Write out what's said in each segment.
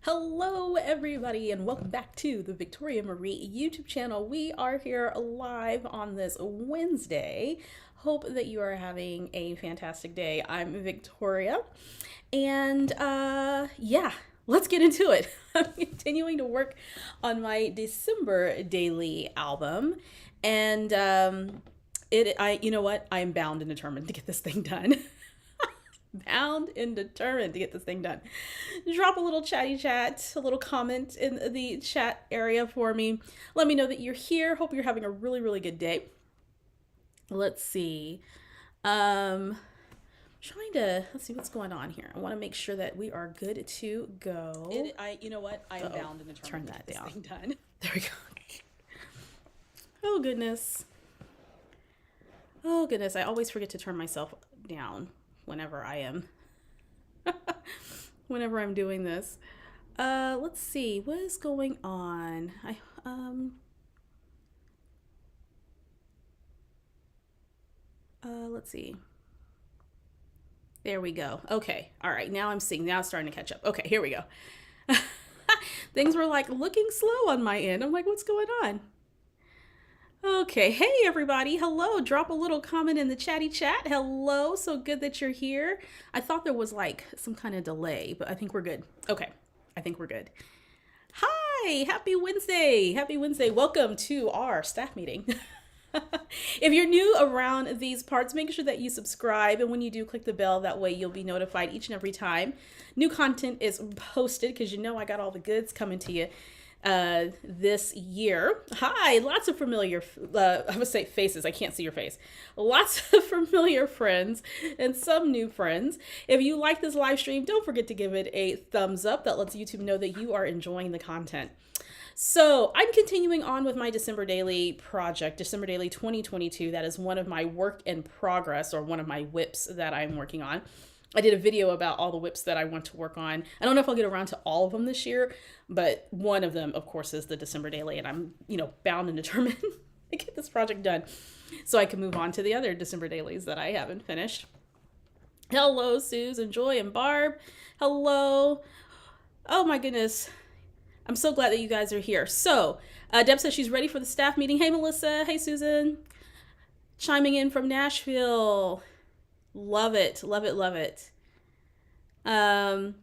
Hello, everybody, and welcome back to the Victoria Marie YouTube channel. We are here live on this Wednesday. Hope that you are having a fantastic day. I'm Victoria, and yeah, let's get into it. I'm continuing to work on my December daily album, and you know what? I'm bound and determined to get this thing done. Bound and determined to get this thing done. Drop a little chatty chat, a little comment in the chat area for me. Let me know that you're here. Hope you're having a really, really good day. Let's see. Let's see what's going on here. I want to make sure that we are good to go. You know what? I am bound and determined Turn that to get down. this thing done. There we go. Oh, goodness. Oh, goodness. I always forget to turn myself down whenever I'm doing this. Let's see what is going on. Let's see. There we go. Okay. All right. Now I'm seeing. Now it's starting to catch up. Okay. Here we go. Things were like looking slow on my end. I'm like, what's going on? Okay, hey everybody, hello, drop a little comment in the chatty chat. Hello, so good that you're here. I thought there was like some kind of delay, but I think we're good. Okay, I think we're good. Hi, happy Wednesday. Happy Wednesday. Welcome to our staff meeting. If you're new around these parts, make sure that you subscribe, and when you do, click the bell. That way you'll be notified each and every time new content is posted, because you know I got all the goods coming to you this year. Hi, lots of familiar, I would say faces. I can't see your face. Lots of familiar friends and some new friends. If you like this live stream, don't forget to give it a thumbs up. That lets YouTube know that you are enjoying the content. So I'm continuing on with my December Daily project, December Daily 2022. That is one of my work in progress, or one of my whips that I'm working on. I did a video about all the whips that I want to work on. I don't know if I'll get around to all of them this year, but one of them, of course, is the December Daily, and I'm, bound and determined to get this project done so I can move on to the other December Dailies that I haven't finished. Hello, Suze and Joy and Barb. Hello. Oh my goodness. I'm so glad that you guys are here. So, Deb says she's ready for the staff meeting. Hey, Melissa. Hey, Susan. Chiming in from Nashville. Love it, love it, love it. I'm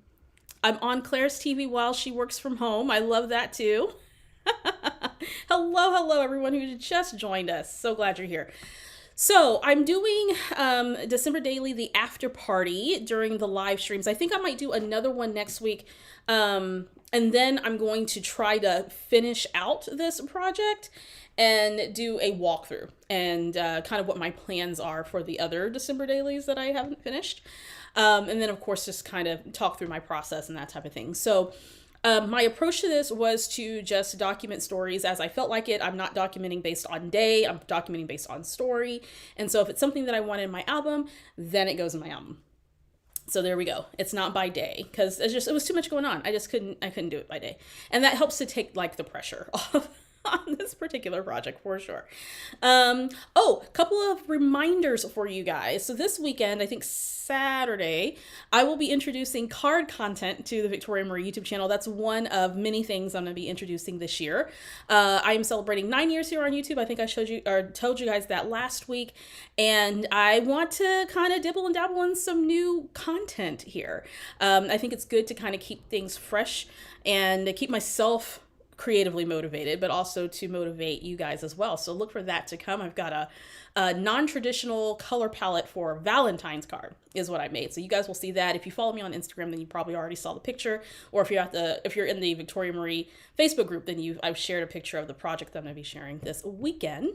on Claire's TV while she works from home. I love that too. Hello, everyone who just joined us. So glad you're here. So I'm doing December Daily, the after party during the live streams. I think I might do another one next week. And then I'm going to try to finish out this project and do a walkthrough and kind of what my plans are for the other December dailies that I haven't finished. And then, of course, just kind of talk through my process and that type of thing. So my approach to this was to just document stories as I felt like it. I'm not documenting based on day. I'm documenting based on story. And so if it's something that I want in my album, then it goes in my album. So there we go. It's not by day, because it was too much going on. I couldn't do it by day. And that helps to take like the pressure off on this particular project for sure. Couple of reminders for you guys. So this weekend, I think Saturday, I will be introducing card content to the Victoria Marie YouTube channel. That's one of many things I'm going to be introducing this year. I am celebrating 9 years here on YouTube. I think I told you guys that last week. And I want to kind of dibble and dabble in some new content here. I think it's good to kind of keep things fresh and to keep myself creatively motivated, but also to motivate you guys as well. So look for that to come. I've got a non-traditional color palette for Valentine's card is what I made. So you guys will see that. If you follow me on Instagram, then you probably already saw the picture. Or if you're in the Victoria Marie Facebook group, then I've shared a picture of the project that I'm going to be sharing this weekend.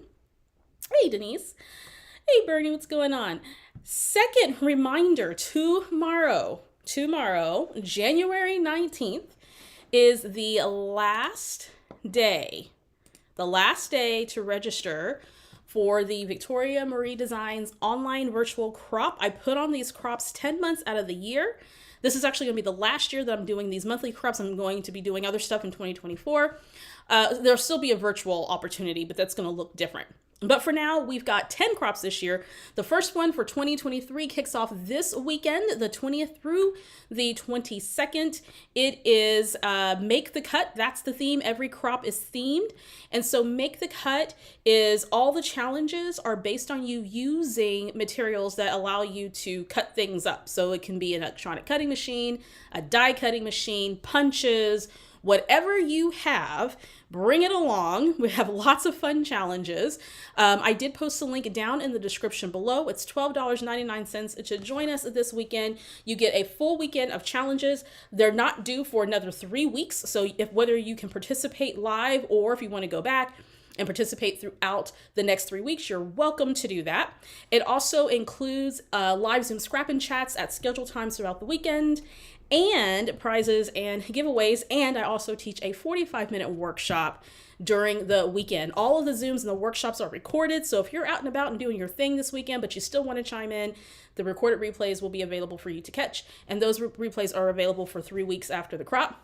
Hey, Denise. Hey, Bernie, what's going on? Second reminder, tomorrow, January 19th, is the last day to register for the Victoria Marie Designs online virtual crop. I put on these crops 10 months out of the year. This is actually going to be the last year that I'm doing these monthly crops. I'm going to be doing other stuff in 2024. There'll still be a virtual opportunity, but that's going to look different. But for now, we've got 10 crops this year. The first one for 2023 kicks off this weekend, the 20th through the 22nd. It is Make the Cut. That's the theme. Every crop is themed. And so Make the Cut is all the challenges are based on you using materials that allow you to cut things up. So it can be an electronic cutting machine, a die cutting machine, punches, whatever you have, bring it along. We have lots of fun challenges. I did post a link down in the description below. It's $12.99 to join us this weekend. You get a full weekend of challenges. They're not due for another 3 weeks. So whether you can participate live or if you want to go back and participate throughout the next 3 weeks, you're welcome to do that. It also includes live Zoom scrap and chats at scheduled times throughout the weekend, and prizes and giveaways. And I also teach a 45-minute workshop during the weekend. All of the Zooms and the workshops are recorded. So if you're out and about and doing your thing this weekend, but you still want to chime in, the recorded replays will be available for you to catch. And those replays are available for 3 weeks after the crop.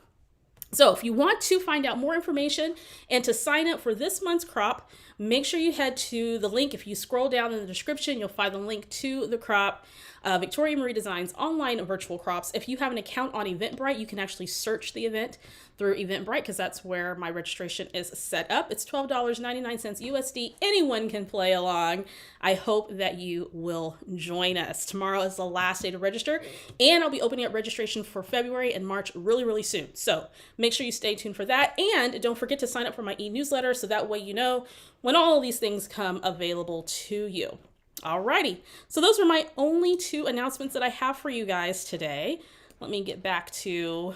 So if you want to find out more information and to sign up for this month's crop, make sure you head to the link. If you scroll down in the description, you'll find the link to the crop, Victoria Marie Designs online virtual crops. If you have an account on Eventbrite, you can actually search the event through Eventbrite because that's where my registration is set up. It's $12.99 USD. Anyone can play along. I hope that you will join us. Tomorrow is the last day to register, and I'll be opening up registration for February and March really, really soon. So make sure you stay tuned for that. And don't forget to sign up for my e-newsletter so that way you know when all of these things come available to you. Alrighty, so those are my only 2 announcements that I have for you guys today. Let me get back to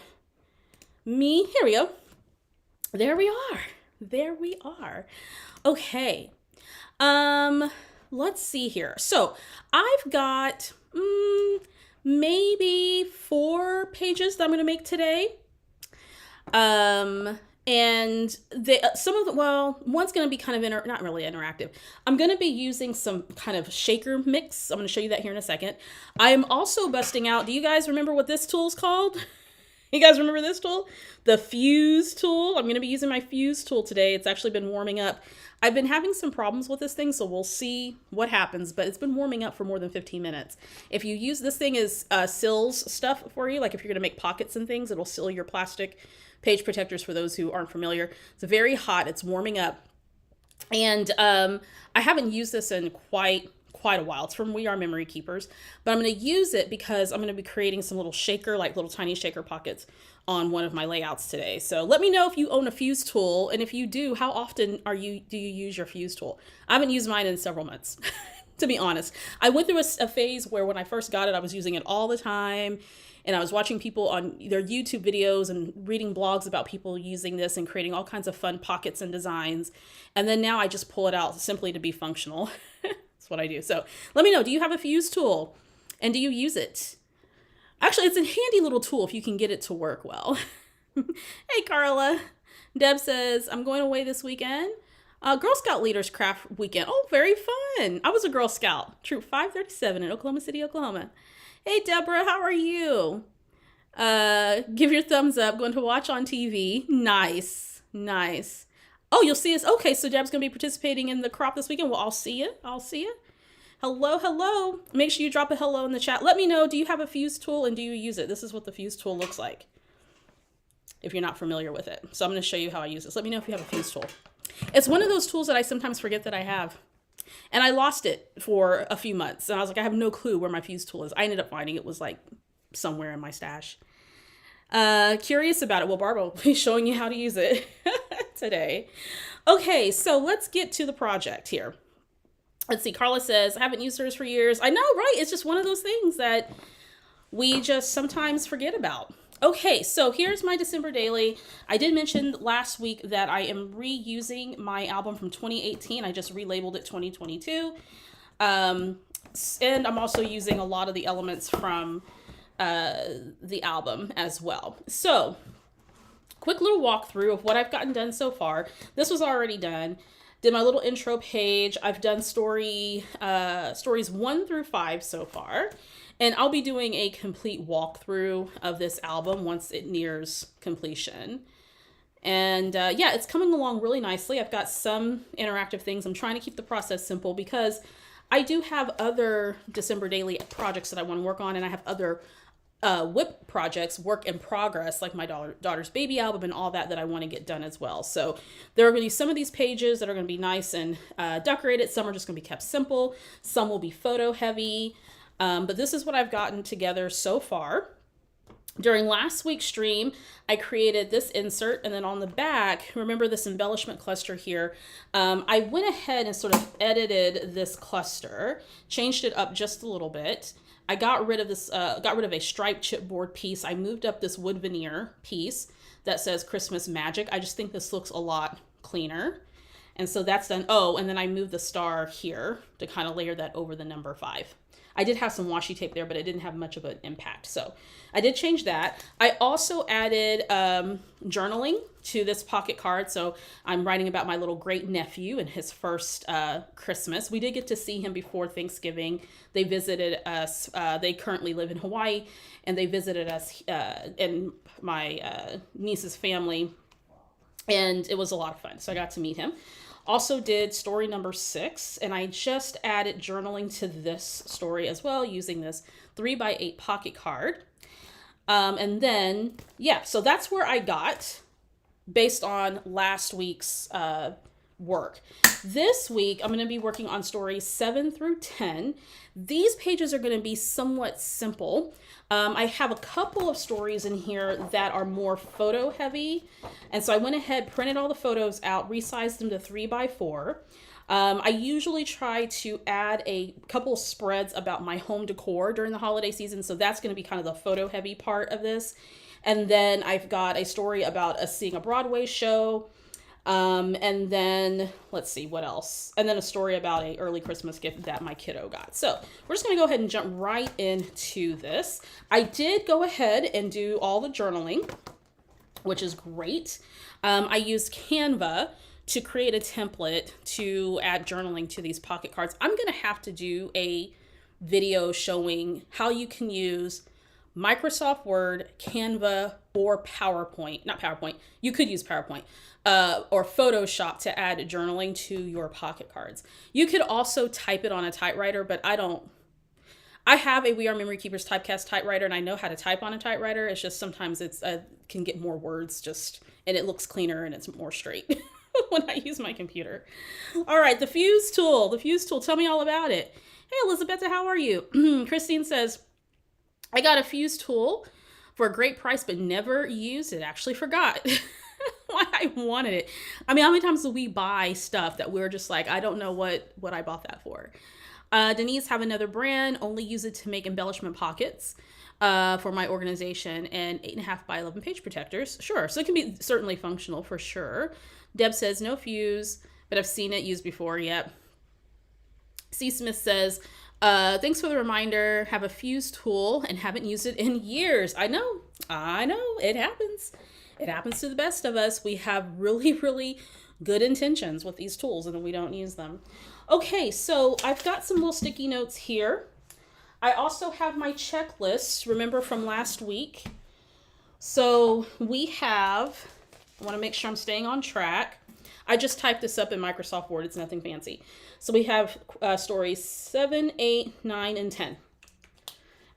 me. Here we go. There we are. There we are. Okay. Let's see here. So I've got maybe 4 pages that I'm going to make today. And one's going to be kind of not really interactive. I'm going to be using some kind of shaker mix. I'm going to show you that here in a second. I am also busting out. Do you guys remember what this tool's called? You guys remember this tool? The fuse tool. I'm going to be using my fuse tool today. It's actually been warming up. I've been having some problems with this thing, so we'll see what happens, but it's been warming up for more than 15 minutes. If you use this thing as seals stuff for you, like if you're going to make pockets and things, it'll seal your plastic page protectors for those who aren't familiar. It's very hot. It's warming up. And I haven't used this in quite a while. It's from We Are Memory Keepers, but I'm going to use it because I'm going to be creating some little little tiny shaker pockets on one of my layouts today. So let me know if you own a fuse tool, and if you do, how often do you use your fuse tool? I haven't used mine in several months, to be honest. I went through a phase where when I first got it, I was using it all the time, and I was watching people on their YouTube videos and reading blogs about people using this and creating all kinds of fun pockets and designs. And then now I just pull it out simply to be functional. That's what I do. So let me know, do you have a fuse tool and do you use it? Actually, it's a handy little tool if you can get it to work well. Hey, Carla. Deb says, I'm going away this weekend. Girl Scout Leaders Craft Weekend. Oh, very fun. I was a Girl Scout. Troop 537 in Oklahoma City, Oklahoma. Hey, Deborah, how are you? Give your thumbs up. Going to watch on TV. Nice. Nice. Oh, you'll see us. Okay, so Deb's going to be participating in the crop this weekend. Well, I'll see you. I'll see you. Hello, hello. Make sure you drop a hello in the chat. Let me know, do you have a fuse tool and do you use it? This is what the fuse tool looks like if you're not familiar with it. So I'm going to show you how I use this. Let me know if you have a fuse tool. It's one of those tools that I sometimes forget that I have. And I lost it for a few months. And I was like, I have no clue where my fuse tool is. I ended up finding it was like somewhere in my stash. Curious about it. Well, Barbara will be showing you how to use it today. Okay, so let's get to the project here. Let's see. Carla says, I haven't used hers for years. I know, right? It's just one of those things that we just sometimes forget about. Okay, so here's my December daily. I did mention last week that I am reusing my album from 2018. I just relabeled it 2022. And I'm also using a lot of the elements from the album as well. So, quick little walkthrough of what I've gotten done so far. This was already done. Did my little intro page. I've done stories 1 through 5 so far. And I'll be doing a complete walkthrough of this album once it nears completion. And yeah, it's coming along really nicely. I've got some interactive things. I'm trying to keep the process simple because I do have other December daily projects that I want to work on, and I have other WIP projects, work in progress, like my daughter's baby album and all that I want to get done as well. So there are going to be some of these pages that are going to be nice and decorated. Some are just going to be kept simple. Some will be photo heavy. But this is what I've gotten together so far. During last week's stream, I created this insert, and then on the back, remember this embellishment cluster here, I went ahead and sort of edited this cluster, changed it up just a little bit. I got rid of this, got rid of a striped chipboard piece. I moved up this wood veneer piece that says Christmas Magic. I just think this looks a lot cleaner. And so that's done. Oh, and then I moved the star here to kind of layer that over the number 5. I did have some washi tape there, but it didn't have much of an impact. So I did change that. I also added journaling to this pocket card. So I'm writing about my little great nephew and his first Christmas. We did get to see him before Thanksgiving. They visited us. They currently live in Hawaii, and they visited us and my niece's family. And it was a lot of fun. So I got to meet him. Also did story number 6, and I just added journaling to this story as well using this 3x8 pocket card. And then, yeah, so that's where I got based on last week's work. This week, I'm going to be working on stories 7 through 10. These pages are going to be somewhat simple. I have a couple of stories in here that are more photo heavy. And so I went ahead, printed all the photos out, resized them to 3x4. I usually try to add a couple spreads about my home decor during the holiday season. So that's going to be kind of the photo heavy part of this. And then I've got a story about us seeing a Broadway show. And then let's see what else. And then a story about a early Christmas gift that my kiddo got. So we're just going to go ahead and jump right into this. I did go ahead and do all the journaling, which is great. I used Canva to create a template to add journaling to these pocket cards. I'm going to have to do a video showing how you can use Microsoft Word, Canva, or PowerPoint. Not PowerPoint. You could use PowerPoint. Or Photoshop to add journaling to your pocket cards. You could also type it on a typewriter, but I have a We Are Memory Keepers typecast typewriter, and I know how to type on a typewriter. It's just sometimes it's can get more words and it looks cleaner and it's more straight when I use my computer. All right, the Fuse tool. Tell me all about it. Hey, Elizabeth, how are you? Christine says, I got a Fuse tool for a great price, but never used it. Actually forgot why I wanted it. I mean, how many times do we buy stuff that we're just like, I don't know what I bought that for. Denise, have another brand, only use it to make embellishment pockets for my organization, and 8.5 by 11 page protectors. Sure. So it can be certainly functional for sure. Deb says no Fuse, but I've seen it used before. Yep. C. Smith says, thanks for the reminder. Have a Fuse tool and haven't used it in years. I know. It happens. It happens to the best of us. We have really, really good intentions with these tools, and then we don't use them. Okay, so I've got some little sticky notes here. I also have my checklist, remember from last week. So I want to make sure I'm staying on track. I just typed this up in Microsoft Word. It's nothing fancy. So we have stories 7, 8, 9, and 10.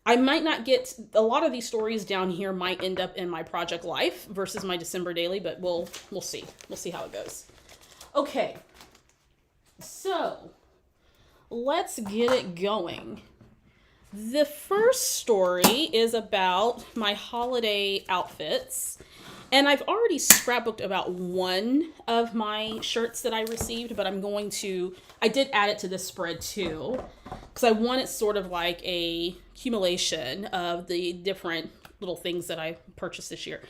I might not get a lot of these stories down here might end up in my project life versus my December daily, but we'll see. We'll see how it goes. Okay. So let's get it going. The first story is about my holiday outfits. And I've already scrapbooked about one of my shirts that I received, but I did add it to this spread too, because I want it sort of like a accumulation of the different little things that I purchased this year,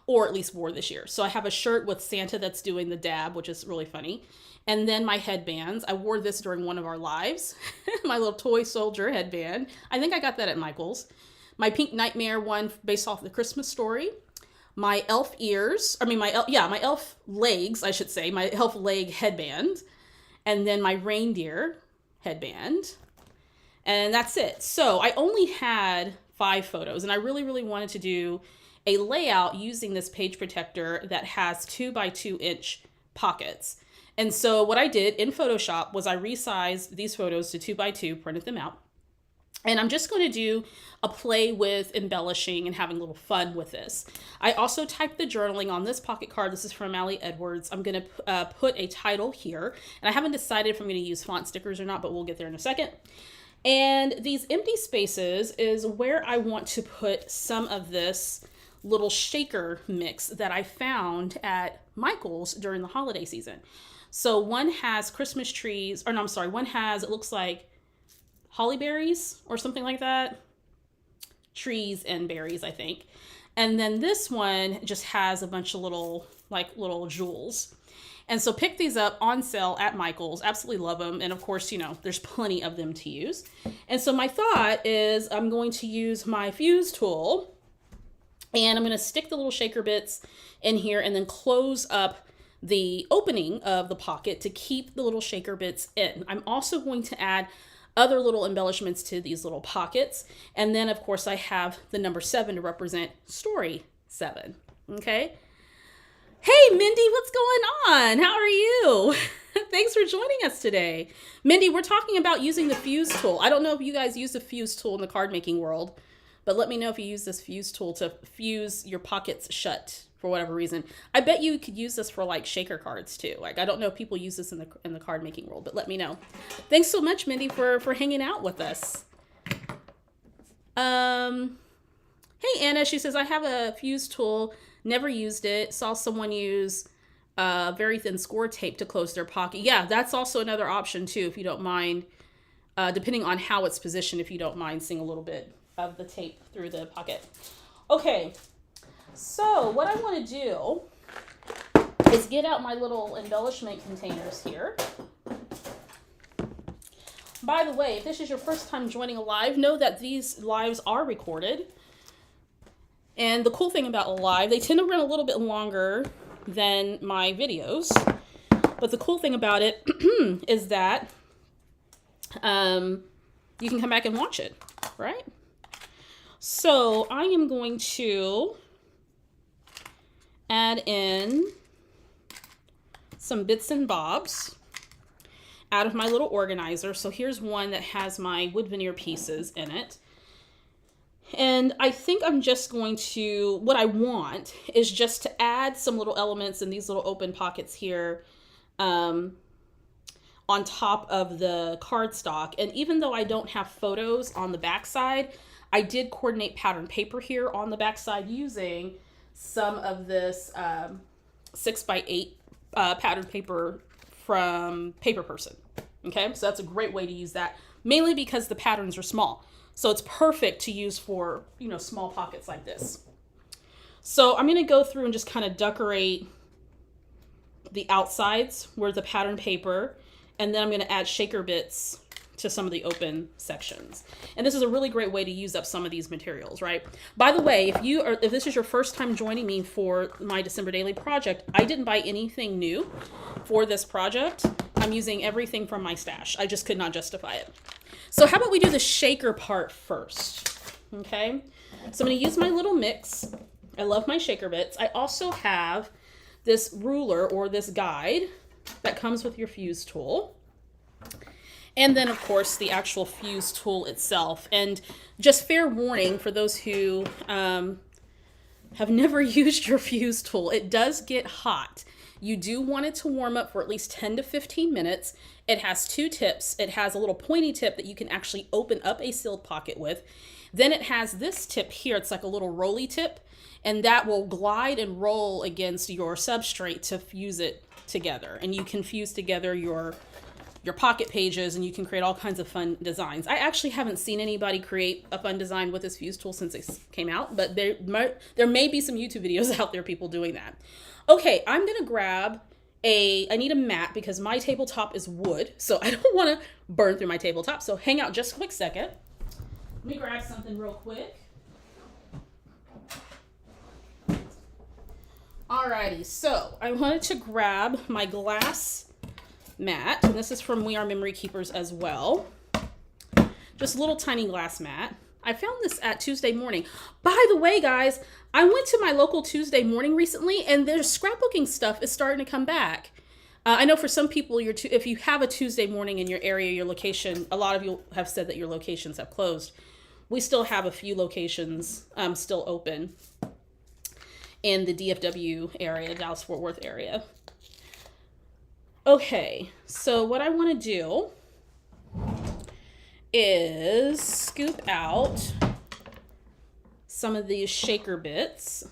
or at least wore this year. So I have a shirt with Santa that's doing the dab, which is really funny. And then my headbands. I wore this during one of our lives, my little toy soldier headband. I think I got that at Michael's. My Pink Nightmare one based off the Christmas Story. My elf my elf legs, I should say, my elf leg headband, and then my reindeer headband, and that's it. So I only had 5 photos, and I really, really wanted to do a layout using this page protector that has 2x2 inch pockets. And so what I did in Photoshop was I resized these photos to 2x2, printed them out. And I'm just going to do a play with embellishing and having a little fun with this. I also typed the journaling on this pocket card. This is from Elle Edwards. I'm going to put a title here. And I haven't decided if I'm going to use font stickers or not, but we'll get there in a second. And these empty spaces is where I want to put some of this little shaker mix that I found at Michael's during the holiday season. So one has Christmas trees, or no, I'm sorry, one has, it looks like holly berries or something like that. Trees and berries, I think. And then this one just has a bunch of little jewels. And so pick these up on sale at Michael's. Absolutely love them. And of course, you know, there's plenty of them to use. And so my thought is I'm going to use my fuse tool and I'm going to stick the little shaker bits in here and then close up the opening of the pocket to keep the little shaker bits in. I'm also going to add other little embellishments to these little pockets. And then of course I have the number 7 to represent story 7. Okay. Hey, Mindy, what's going on? How are you? Thanks for joining us today. Mindy, we're talking about using the fuse tool. I don't know if you guys use the fuse tool in the card making world, but let me know if you use this fuse tool to fuse your pockets shut for whatever reason. I bet you could use this for like shaker cards too. Like, I don't know if people use this in the card making world, but let me know. Thanks so much, Mindy, for hanging out with us. Hey, Anna, she says, I have a fuse tool. Never used it. Saw someone use very thin score tape to close their pocket. Yeah, that's also another option too, if you don't mind, depending on how it's positioned, if you don't mind seeing a little bit of the tape through the pocket. Okay, so what I want to do is get out my little embellishment containers here. By the way, if this is your first time joining a live, know that these lives are recorded. And the cool thing about a live, they tend to run a little bit longer than my videos. But the cool thing about it is that you can come back and watch it, right? So I am going to add in some bits and bobs out of my little organizer. So here's one that has my wood veneer pieces in it. And I think I'm just going to, what I want is just to add some little elements in these little open pockets here on top of the cardstock. And even though I don't have photos on the backside, I did coordinate pattern paper here on the backside using some of this 6x8 pattern paper from Paper Person. Okay, so that's a great way to use that, mainly because the patterns are small. So it's perfect to use for, you know, small pockets like this. So I'm going to go through and just kind of decorate the outsides where the pattern paper, and then I'm going to add shaker bits to some of the open sections. And this is a really great way to use up some of these materials, right? By the way, if this is your first time joining me for my December Daily project, I didn't buy anything new for this project. I'm using everything from my stash. I just could not justify it. So how about we do the shaker part first, okay? So I'm going to use my little mix. I love my shaker bits. I also have this ruler or this guide that comes with your fuse tool. And then, of course, the actual fuse tool itself. And just fair warning for those who have never used your fuse tool, it does get hot. You do want it to warm up for at least 10 to 15 minutes. It has 2 tips. It has a little pointy tip that you can actually open up a sealed pocket with. Then it has this tip here. It's like a little rolly tip, and that will glide and roll against your substrate to fuse it together. And you can fuse together your pocket pages, and you can create all kinds of fun designs. I actually haven't seen anybody create a fun design with this fuse tool since it came out, but there may be some YouTube videos out there, people doing that. Okay, I'm gonna grab I need a mat because my tabletop is wood, so I don't wanna burn through my tabletop, so hang out just a quick second. Let me grab something real quick. Alrighty, so I wanted to grab my glass mat, and this is from We Are Memory Keepers as well. Just a little tiny glass mat. I found this at Tuesday Morning. By the way, guys, I went to my local Tuesday Morning recently, and their scrapbooking stuff is starting to come back. I know for some people, if you have a Tuesday Morning in your area, your location, a lot of you have said that your locations have closed. We still have a few locations still open in the DFW area, Dallas-Fort Worth area. Okay, so what I want to do is scoop out some of these shaker bits.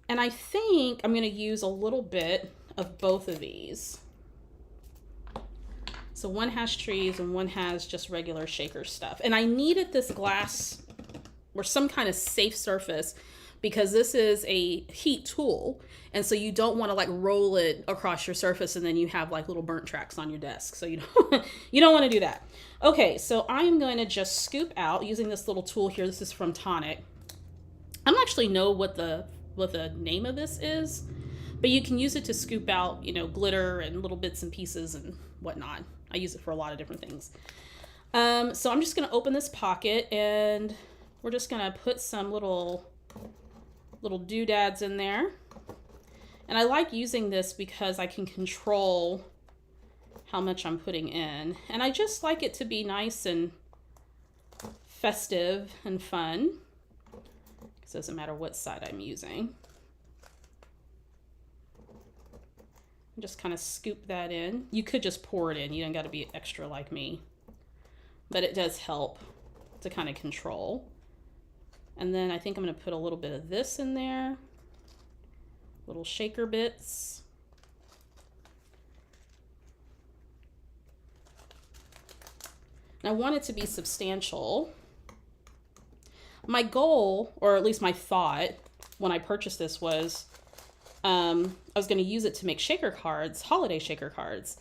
And I think I'm going to use a little bit of both of these. So one has trees and one has just regular shaker stuff. And I needed this glass or some kind of safe surface because this is a heat tool. And so you don't want to like roll it across your surface and then you have like little burnt tracks on your desk. So you don't want to do that. Okay, so I'm going to just scoop out using this little tool here. This is from Tonic. I don't actually know what the name of this is, but you can use it to scoop out, glitter and little bits and pieces and whatnot. I use it for a lot of different things. So I'm just going to open this pocket and we're just going to put some little doodads in there. And I like using this because I can control how much I'm putting in. And I just like it to be nice and festive and fun. It doesn't matter what side I'm using. Just kind of scoop that in. You could just pour it in. You don't got to be extra like me. But it does help to kind of control. And then I think I'm going to put a little bit of this in there. Little shaker bits. And I want it to be substantial. My goal, or at least my thought when I purchased this was I was going to use it to make shaker cards, holiday shaker cards.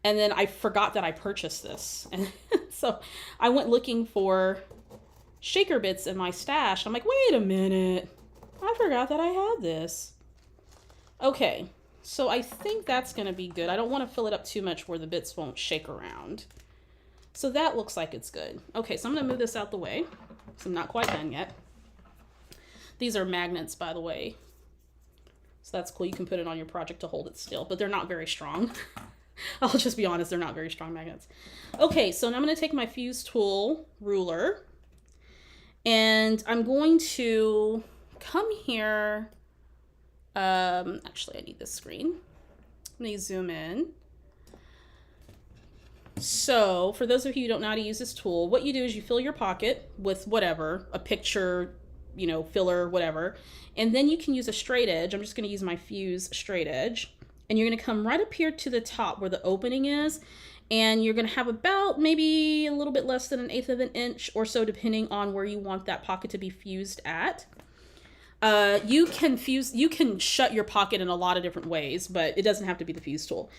And then I forgot that I purchased this. And so I went looking for shaker bits in my stash. I'm like, wait a minute. I forgot that I had this. Okay, so I think that's going to be good. I don't want to fill it up too much where the bits won't shake around. So that looks like it's good. Okay, so I'm going to move this out the way. So I'm not quite done yet. These are magnets, by the way. So that's cool. You can put it on your project to hold it still, but they're not very strong. I'll just be honest, they're not very strong magnets. Okay, so now I'm going to take my fuse tool ruler and I'm going to come here. Actually, I need this screen. Let me zoom in. So for those of you who don't know how to use this tool, what you do is you fill your pocket with whatever, a picture, filler, whatever. And then you can use a straight edge. I'm just going to use my fuse straight edge. And you're going to come right up here to the top where the opening is. And you're going to have about maybe a little bit less than 1/8 of an inch or so, depending on where you want that pocket to be fused at. You can shut your pocket in a lot of different ways, but it doesn't have to be the fuse tool.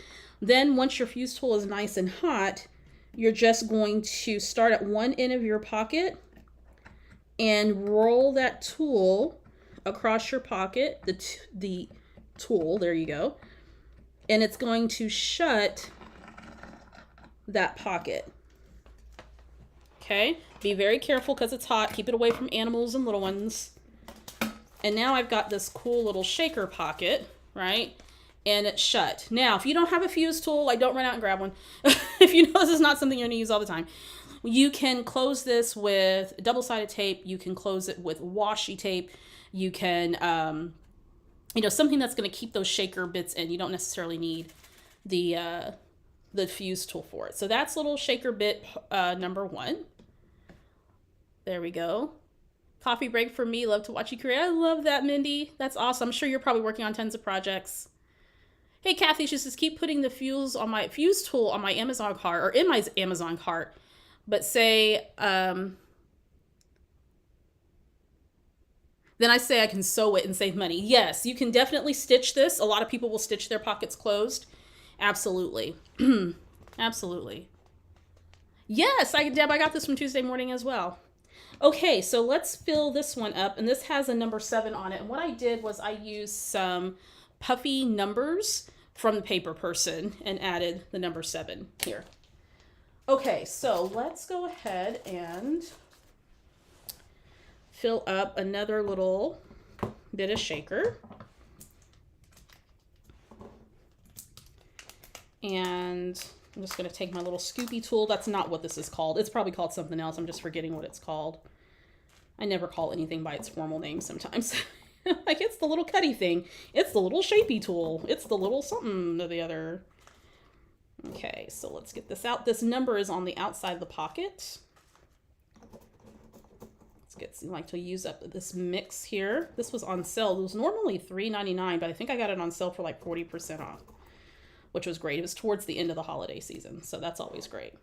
Then once your fuse tool is nice and hot, you're just going to start at one end of your pocket and roll that tool across your pocket, the tool, there you go. And it's going to shut that pocket. Okay, be very careful because it's hot. Keep it away from animals and little ones. And now I've got this cool little shaker pocket, right? And it's shut. Now, if you don't have a fuse tool, like don't run out and grab one. If you know this is not something you're gonna use all the time, you can close this with double-sided tape. You can close it with washi tape. You can, something that's gonna keep those shaker bits in. You don't necessarily need the fuse tool for it. So that's little shaker bit number 1. There we go. Coffee break for me. Love to watch you create. I love that, Mindy. That's awesome. I'm sure you're probably working on tons of projects. Hey, Kathy, she says, keep putting the fuse tool on my Amazon cart or in my Amazon cart. But say, then I say I can sew it and save money. Yes, you can definitely stitch this. A lot of people will stitch their pockets closed. Absolutely. Absolutely. Yes, Deb, I got this from Tuesday Morning as well. Okay, so let's fill this one up, and this has a number 7 on it. And what I did was I used some puffy numbers from the paper person and added the number 7 here. Okay, so let's go ahead and fill up another little bit of shaker. And I'm just going to take my little scoopy tool. That's not what this is called. It's probably called something else. I'm just forgetting what it's called. I never call anything by its formal name sometimes. Like, it's the little cutty thing. It's the little shapey tool. It's the little something or the other. Okay, so let's get this out. This number is on the outside of the pocket. Let's get, like, to use up this mix here. This was on sale. It was normally $3.99, but I think I got it on sale for like 40% off, which was great. It was towards the end of the holiday season, so that's always great.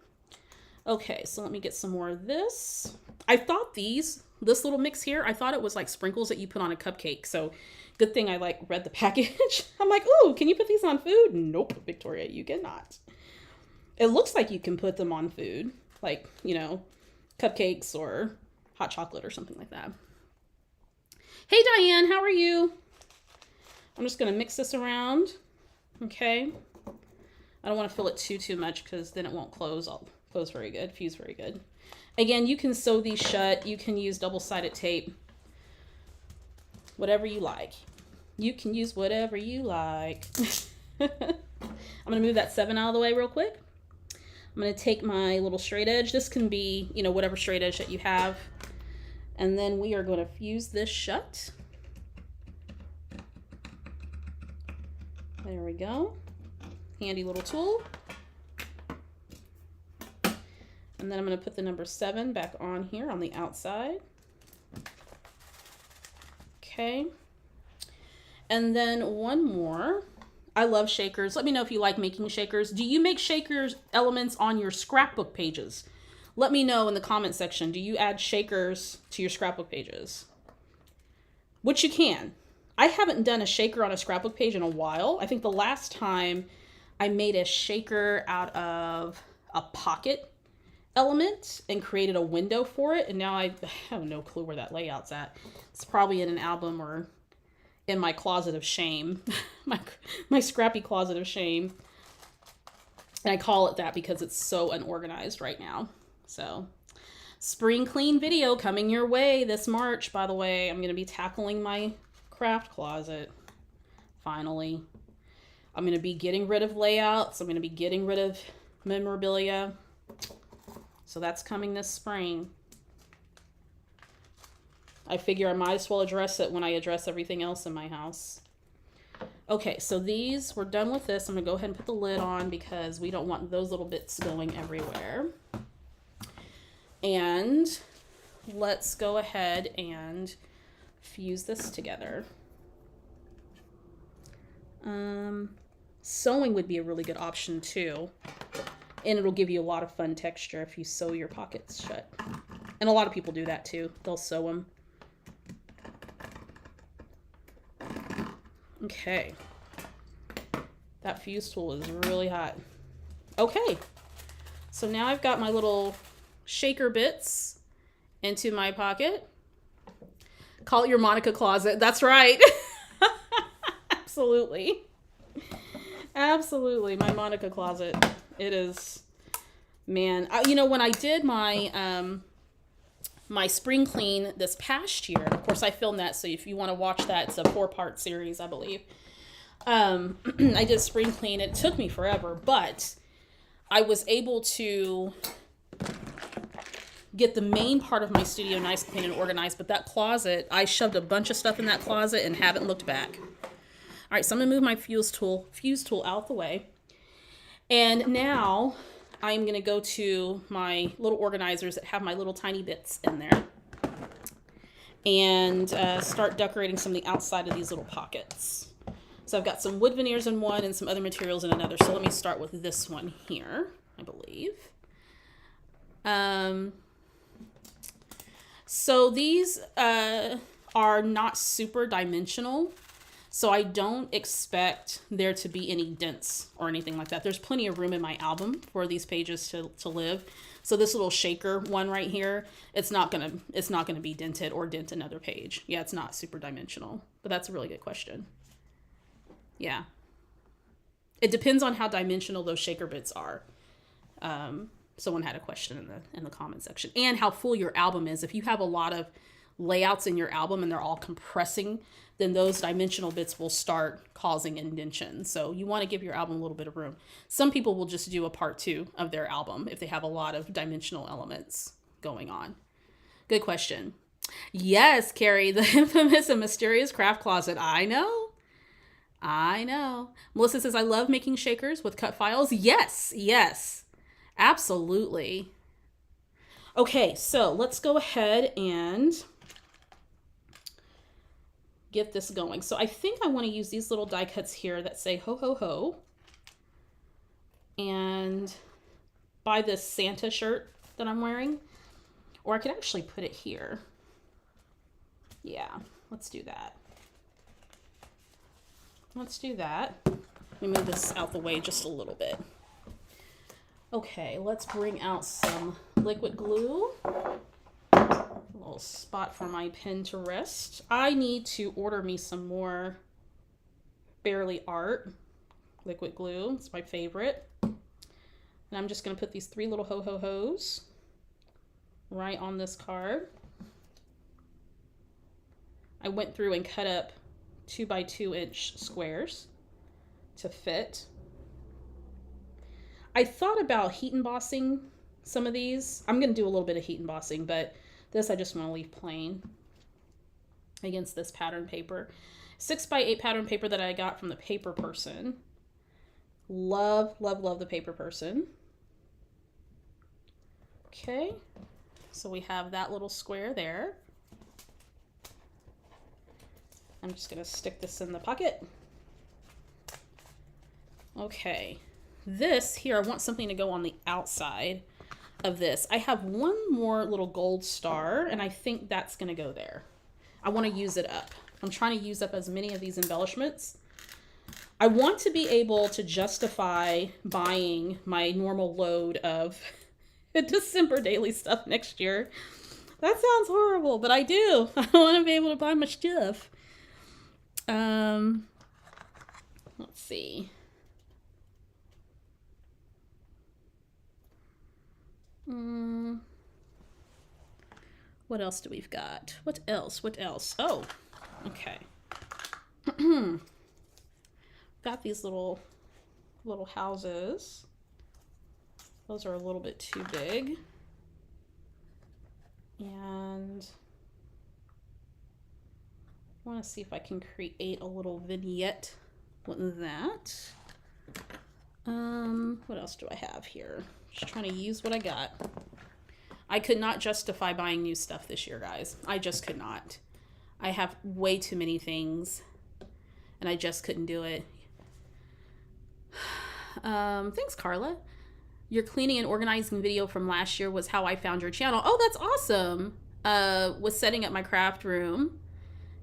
Okay, so let me get some more of this. I thought this little mix here, I thought it was like sprinkles that you put on a cupcake. So good thing I like read the package. I'm like, oh, can you put these on food? Nope, Victoria, you cannot. It looks like you can put them on food, like, you know, cupcakes or hot chocolate or something like that. Hey, Diane, how are you? I'm just going to mix this around. Okay. I don't want to fill it too much because then it won't close very good, fuse very good. Again, you can sew these shut. You can use double-sided tape. Whatever you like. You can use whatever you like. I'm going to move that 7 out of the way real quick. I'm going to take my little straight edge. This can be, you know, whatever straight edge that you have. And then we are going to fuse this shut. There we go. Handy little tool. And then I'm going to put the number 7 back on here on the outside. Okay. And then one more. I love shakers. Let me know if you like making shakers. Do you make shakers elements on your scrapbook pages? Let me know in the comment section. Do you add shakers to your scrapbook pages? Which you can. I haven't done a shaker on a scrapbook page in a while. I think the last time I made a shaker out of a pocket element and created a window for it, and now I have no clue where that layout's at. It's probably in an album or in my closet of shame. my scrappy closet of shame. And I call it that because it's so unorganized right now. So, spring clean video coming your way this March, by the way. I'm going to be tackling my craft closet. Finally. I'm going to be getting rid of layouts. I'm going to be getting rid of memorabilia. So that's coming this spring. I figure I might as well address it when I address everything else in my house. Okay, so we're done with this. I'm going to go ahead and put the lid on because we don't want those little bits going everywhere. And let's go ahead and fuse this together. Sewing would be a really good option too. And it'll give you a lot of fun texture if you sew your pockets shut. And a lot of people do that too. They'll sew them. Okay. That fuse tool is really hot. Okay. So now I've got my little shaker bits into my pocket. Call it your Monica closet. That's right. Absolutely. Absolutely. My Monica closet. It is, man. You know, when I did my my spring clean this past year, and of course I filmed that, so if you want to watch that, it's a 4-part series, I believe. I did spring clean. It took me forever, but I was able to get the main part of my studio nice, clean, and organized. But that closet, I shoved a bunch of stuff in that closet and haven't looked back. All right, so I'm gonna move my fuse tool out the way. And now I'm going to go to my little organizers that have my little tiny bits in there and start decorating some of the outside of these little pockets. So I've got some wood veneers in one and some other materials in another. So let me start with this one here, I believe. So these are not super dimensional. So I don't expect there to be any dents or anything like that. There's plenty of room in my album for these pages to live. So this little shaker one right here, it's not gonna be dented or dent another page. Yeah, it's not super dimensional, but that's a really good question. Yeah, it depends on how dimensional those shaker bits are. Someone had a question in the comment section, and how full your album is. If you have a lot of layouts in your album and they're all compressing, then those dimensional bits will start causing indentation. So you want to give your album a little bit of room. Some people will just do a part 2 of their album if they have a lot of dimensional elements going on. Good question. Yes, Carrie, the infamous and mysterious craft closet. I know. Melissa says, I love making shakers with cut files. Yes, absolutely. Okay, so let's go ahead and get this going. So I think I want to use these little die cuts here that say ho ho ho, and buy this Santa shirt that I'm wearing, or I could actually put it here. Yeah, let's do that. Let me move this out the way just a little bit. Okay, let's bring out some liquid glue. A little spot for my pen to rest. I need to order me some more Barely Art liquid glue. It's my favorite. And I'm just going to put these 3 little ho-ho-hos right on this card. I went through and cut up 2 by 2 inch squares to fit. I thought about heat embossing some of these. I'm going to do a little bit of heat embossing, but this I just want to leave plain against this pattern paper. 6 by 8 pattern paper that I got from the Paper Person. Love the Paper Person. Okay, so we have that little square there. I'm just going to stick this in the pocket. Okay, this here, I want something to go on the outside of this. I have one more little gold star, and I think that's going to go there. I want to use it up. I'm trying to use up as many of these embellishments. I want to be able to justify buying my normal load of December daily stuff next year. That sounds horrible, but I do. I want to be able to buy my stuff. Let's see. What else do we've got? What else? Oh, okay. Got these little houses. Those are a little bit too big. And I want to see if I can create a little vignette with that. What else do I have here? Just trying to use what I got. I could not justify buying new stuff this year, guys. I just could not. I have way too many things, and I just couldn't do it. Thanks, Carla. Your cleaning and organizing video from last year was how I found your channel. Oh, that's awesome. Was setting up my craft room.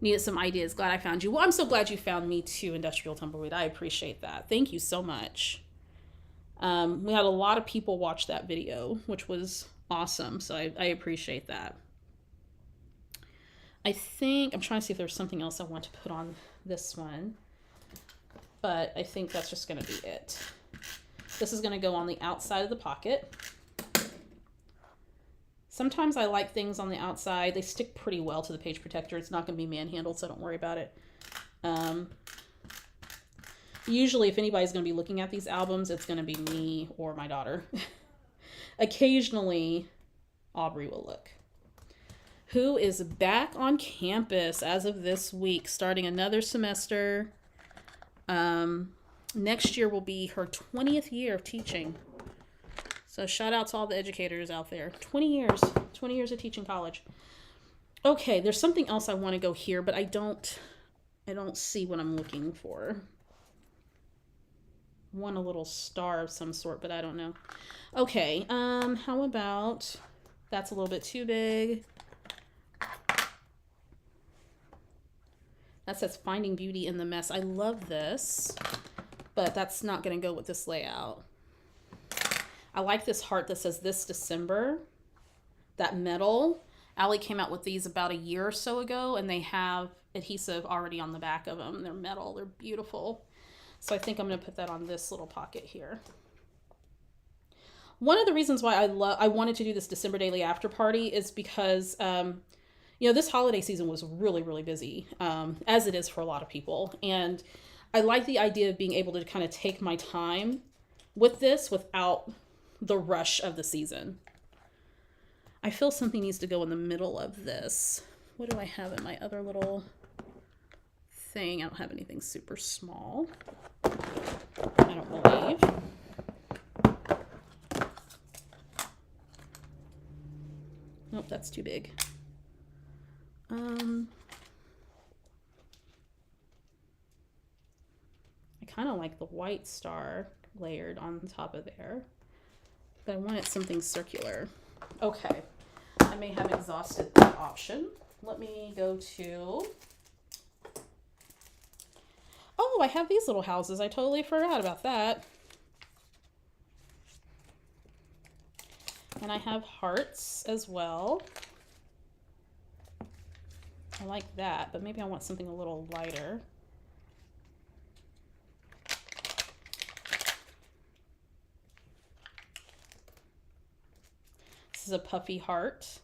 Needed some ideas. Glad I found you. Well, I'm so glad you found me too, Industrial Tumbleweed. I appreciate that. Thank you so much. We had a lot of people watch that video, which was awesome. So I appreciate that. I think, I'm trying to see if there's something else I want to put on this one, but I think that's just going to be it. This is going to go on the outside of the pocket. Sometimes I like things on the outside. They stick pretty well to the page protector. It's not going to be manhandled, so don't worry about it. Usually, if anybody's going to be looking at these albums, it's going to be me or my daughter. Occasionally, Aubrey will look. Who is back on campus as of this week, starting another semester. Next year will be her 20th year of teaching. So shout out to all the educators out there. 20 years of teaching college. Okay, there's something else I want to go here, but I don't see what I'm looking for. Want a little star of some sort, but I don't know. Okay, how about, that's a little bit too big. That says Finding Beauty in the Mess. I love this, but that's not going to go with this layout. I like this heart that says This December. That metal. Elle came out with these about a year or so ago, and they have adhesive already on the back of them. They're metal. They're beautiful. So I think I'm going to put that on this little pocket here. One of the reasons why I wanted to do this December Daily After Party is because You know, this holiday season was really, really busy, as it is for a lot of people. And I like the idea of being able to kind of take my time with this without the rush of the season. I feel something needs to go in the middle of this. What do I have in my other little thing? I don't have anything super small. I don't believe. Nope, that's too big. I kind of like the white star layered on top of there, but I wanted something circular. Okay, I may have exhausted that option. Let me go to, oh, I have these little houses. I totally forgot about that. And I have hearts as well. I like that, but maybe I want something a little lighter. This is a puffy heart,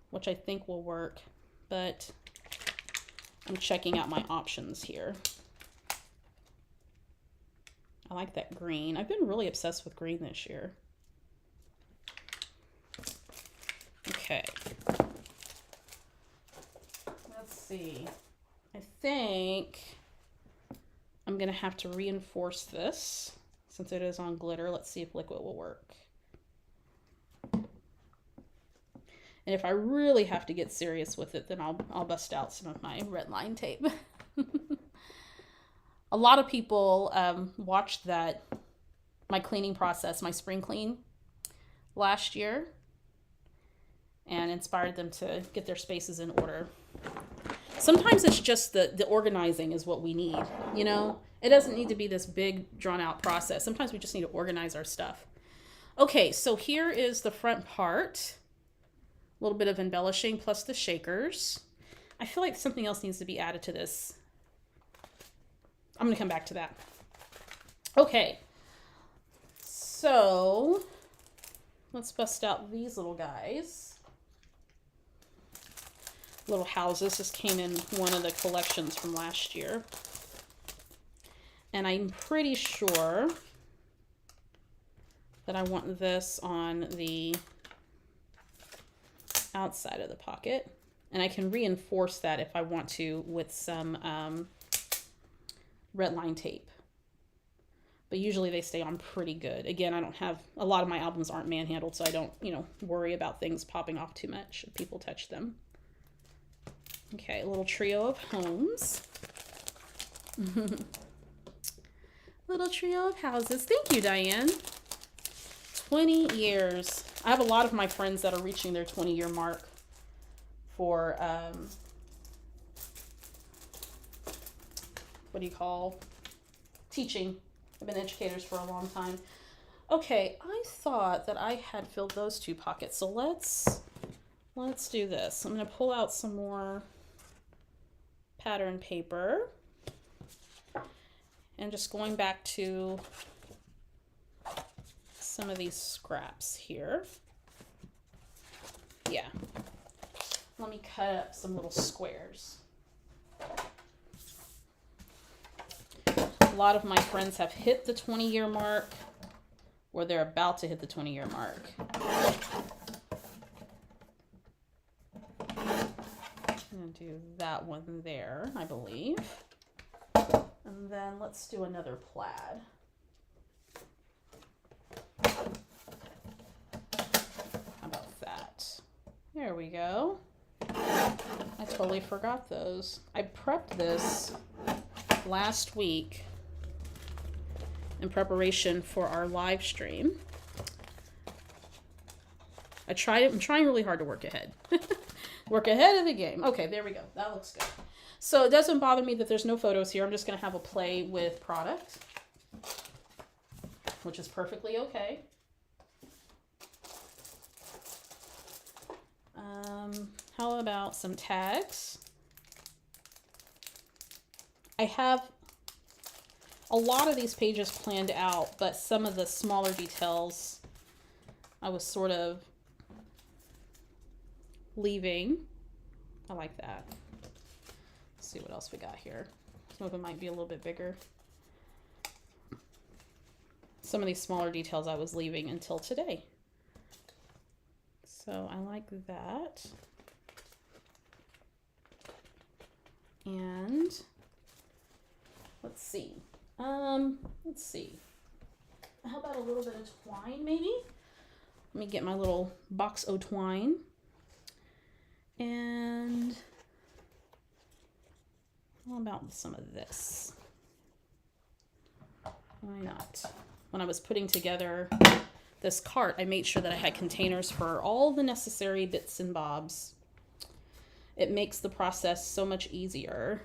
which I think will work, but I'm checking out my options here. I like that green. I've been really obsessed with green this year. Okay. Let's see. I think I'm going to have to reinforce this since it is on glitter. Let's see if liquid will work. And if I really have to get serious with it, then I'll bust out some of my red line tape. A lot of people watched my cleaning process, my spring clean last year, and inspired them to get their spaces in order. Sometimes it's just the organizing is what we need, you know? It doesn't need to be this big drawn out process. Sometimes we just need to organize our stuff. Okay, so here is the front part. A little bit of embellishing plus the shakers. I feel like something else needs to be added to this. I'm going to come back to that. Okay. So let's bust out these little guys. Little houses. This came in one of the collections from last year. And I'm pretty sure that I want this on the outside of the pocket, and I can reinforce that if I want to with some red line tape, but usually they stay on pretty good. Again, I don't have, a lot of my albums aren't manhandled, so I don't, worry about things popping off too much if people touch them. Okay, a little trio of homes. Little trio of houses. Thank you, Diane. 20 years. I have a lot of my friends that are reaching their 20-year mark for, teaching. I've been educators for a long time. Okay, I thought that I had filled those two pockets, so let's do this. I'm going to pull out some more pattern paper, and just going back to some of these scraps here. Yeah. Let me cut up some little squares. A lot of my friends have hit the 20-year mark, or they're about to hit the 20-year mark. I'm going to do that one there, I believe. And then let's do another plaid. How about that? There we go. I totally forgot those. I prepped this last week in preparation for our live stream. I'm trying really hard to work ahead. Work ahead of the game. Okay, there we go. That looks good. So it doesn't bother me that there's no photos here. I'm just going to have a play with product, which is perfectly okay. How about some tags? I have a lot of these pages planned out, but some of the smaller details I was sort of leaving I like that. Let's see what else we got here. Some of them might be a little bit bigger. Some of these smaller details I was leaving until today. So I like that. And let's see. Let's see. How about a little bit of twine, maybe? Let me get my little box of twine. And how about some of this? Why not? When I was putting together this cart, I made sure that I had containers for all the necessary bits and bobs. It makes the process so much easier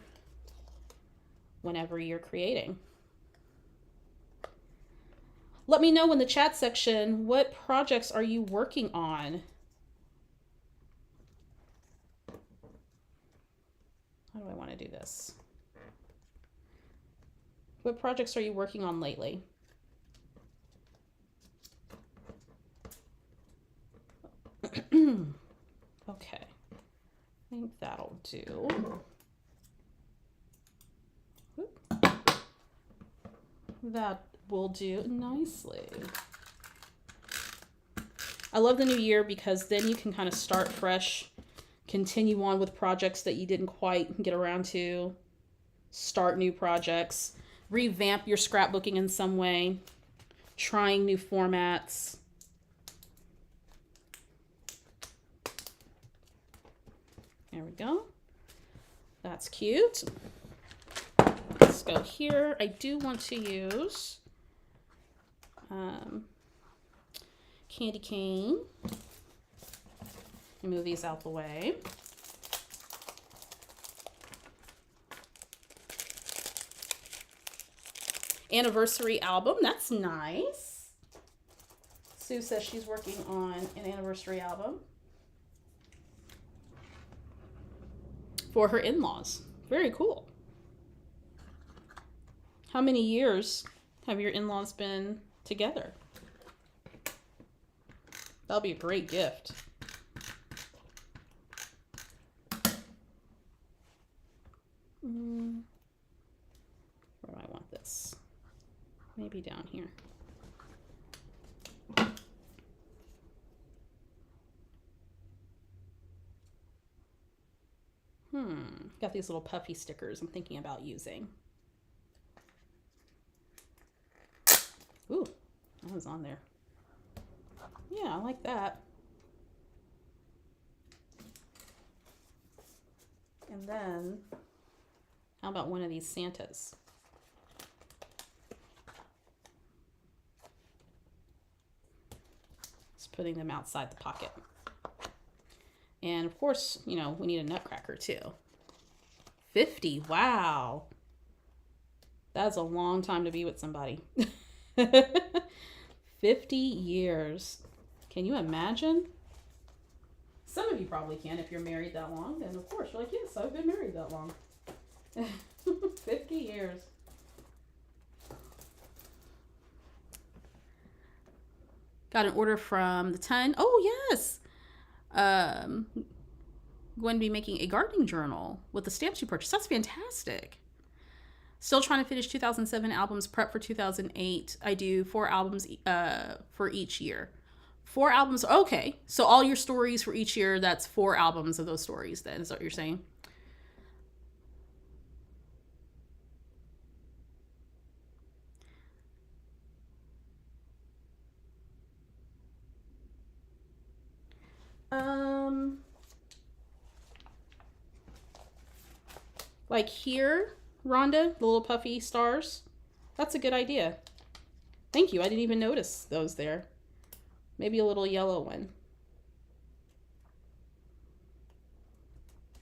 whenever you're creating. Let me know in the chat section, what projects are you working on? How do I want to do this? What projects are you working on lately? Okay, I think that'll do. That will do nicely. I love the new year because then you can kind of start fresh, continue on with projects that you didn't quite get around to, start new projects, revamp your scrapbooking in some way, trying new formats. There we go. That's cute. Let's go here. I do want to use candy cane. Move these out the way. Anniversary album. That's nice. Sue says she's working on an anniversary album for her in-laws. Very cool. How many years have your in-laws been together? That'll be a great gift. Where do I want this? Maybe down here. Got these little puffy stickers I'm thinking about using. Ooh, that was on there. Yeah, I like that. And then, how about one of these Santas? Just putting them outside the pocket. And of course, you know, we need a nutcracker too. 50, wow. That's a long time to be with somebody. 50 years. Can you imagine? Some of you probably can if you're married that long. Then of course, you're like, yes, I've been married that long. 50 years. Got an order from the 10. Oh, yes. Going to be making a gardening journal with the stamps you purchased. That's fantastic. Still trying to finish 2007 albums, prep for 2008. I do 4 albums for each year. 4 albums. Okay. So all your stories for each year, that's 4 albums of those stories then. Is that what you're saying? Like here, Rhonda, the little puffy stars. That's a good idea. Thank you. I didn't even notice those there. Maybe a little yellow one.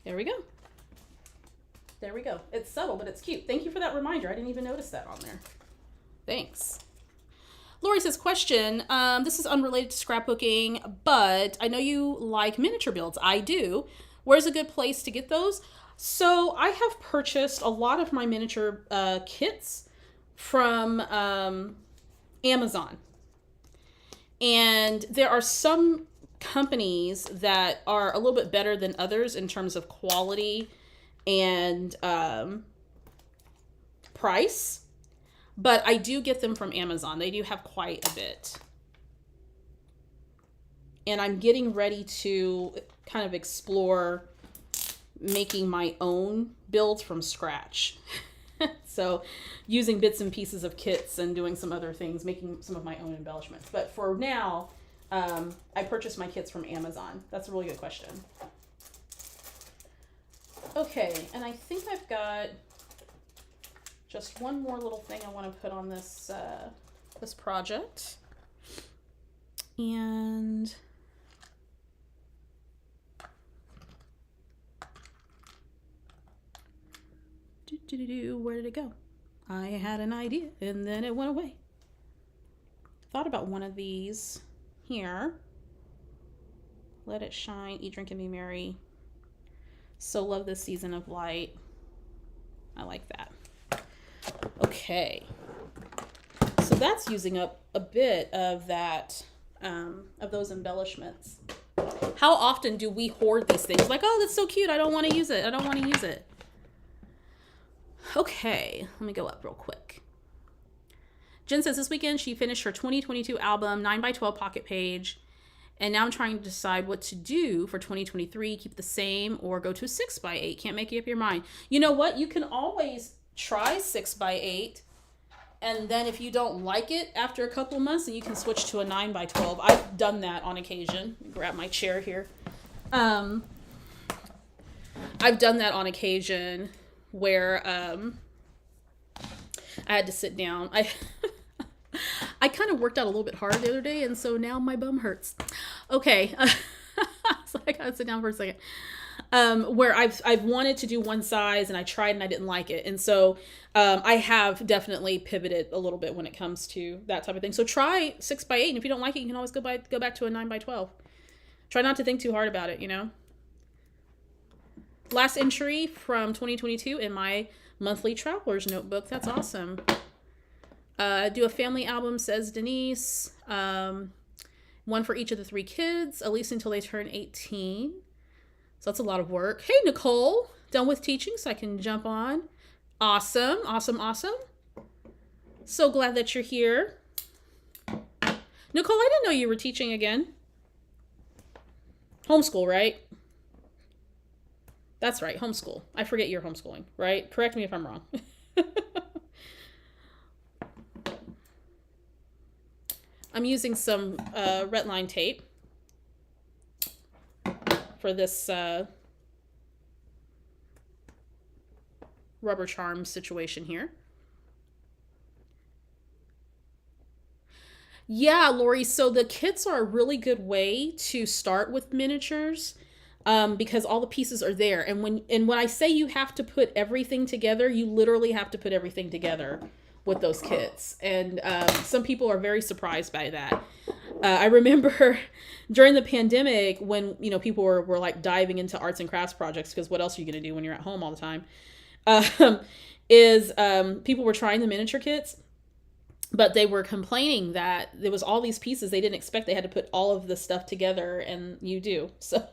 There we go. There we go. It's subtle, but it's cute. Thank you for that reminder. I didn't even notice that on there. Thanks. Lori says, question, this is unrelated to scrapbooking, but I know you like miniature builds. I do. Where's a good place to get those? So I have purchased a lot of my miniature kits from Amazon. And there are some companies that are a little bit better than others in terms of quality and price, but I do get them from Amazon. They do have quite a bit. And I'm getting ready to kind of explore making my own builds from scratch. So using bits and pieces of kits and doing some other things, making some of my own embellishments. But for now, I purchased my kits from Amazon. That's a really good question. Okay, and I think I've got just one more little thing I want to put on this this project. And where did it go? I had an idea and then it went away. Thought about one of these here. Let it shine, eat, drink, and be merry. So love this season of light. I like that. Okay. So that's using up a bit of that, of those embellishments. How often do we hoard these things? Like, oh, that's so cute. I don't want to use it. I don't want to use it. Okay, let me go up real quick. Jen says this weekend she finished her 2022 album 9x12 pocket page, and now I'm trying to decide what to do for 2023, keep the same or go to 6x8. Can't make up your mind. You know what? You can always try 6x8, and then if you don't like it after a couple months, then you can switch to a 9x12. I've done that on occasion. Grab my chair here. I've done that on occasion where I had to sit down. I kind of worked out a little bit hard the other day, and so now my bum hurts. Okay, so I gotta sit down for a second. Where I've wanted to do one size, and I tried and I didn't like it, and so I have definitely pivoted a little bit when it comes to that type of thing. So try 6x8, and if you don't like it, you can always go back to a 9x12. Try not to think too hard about it, you know. Last entry from 2022 in my monthly traveler's notebook. That's awesome. Do a family album, says Denise. One for each of the 3 kids, at least until they turn 18. So that's a lot of work. Hey, Nicole. Done with teaching, so I can jump on. Awesome, awesome, awesome. So glad that you're here. Nicole, I didn't know you were teaching again. Homeschool, right? That's right, homeschool. I forget you're homeschooling, right? Correct me if I'm wrong. I'm using some red line tape for this rubber charm situation here. Yeah, Lori, so the kits are a really good way to start with miniatures. Because all the pieces are there. And when I say you have to put everything together, you literally have to put everything together with those kits. And some people are very surprised by that. I remember during the pandemic when, you know, people were like diving into arts and crafts projects, because what else are you going to do when you're at home all the time? People were trying the miniature kits. But they were complaining that there was all these pieces they didn't expect. They had to put all of the stuff together, and you do. So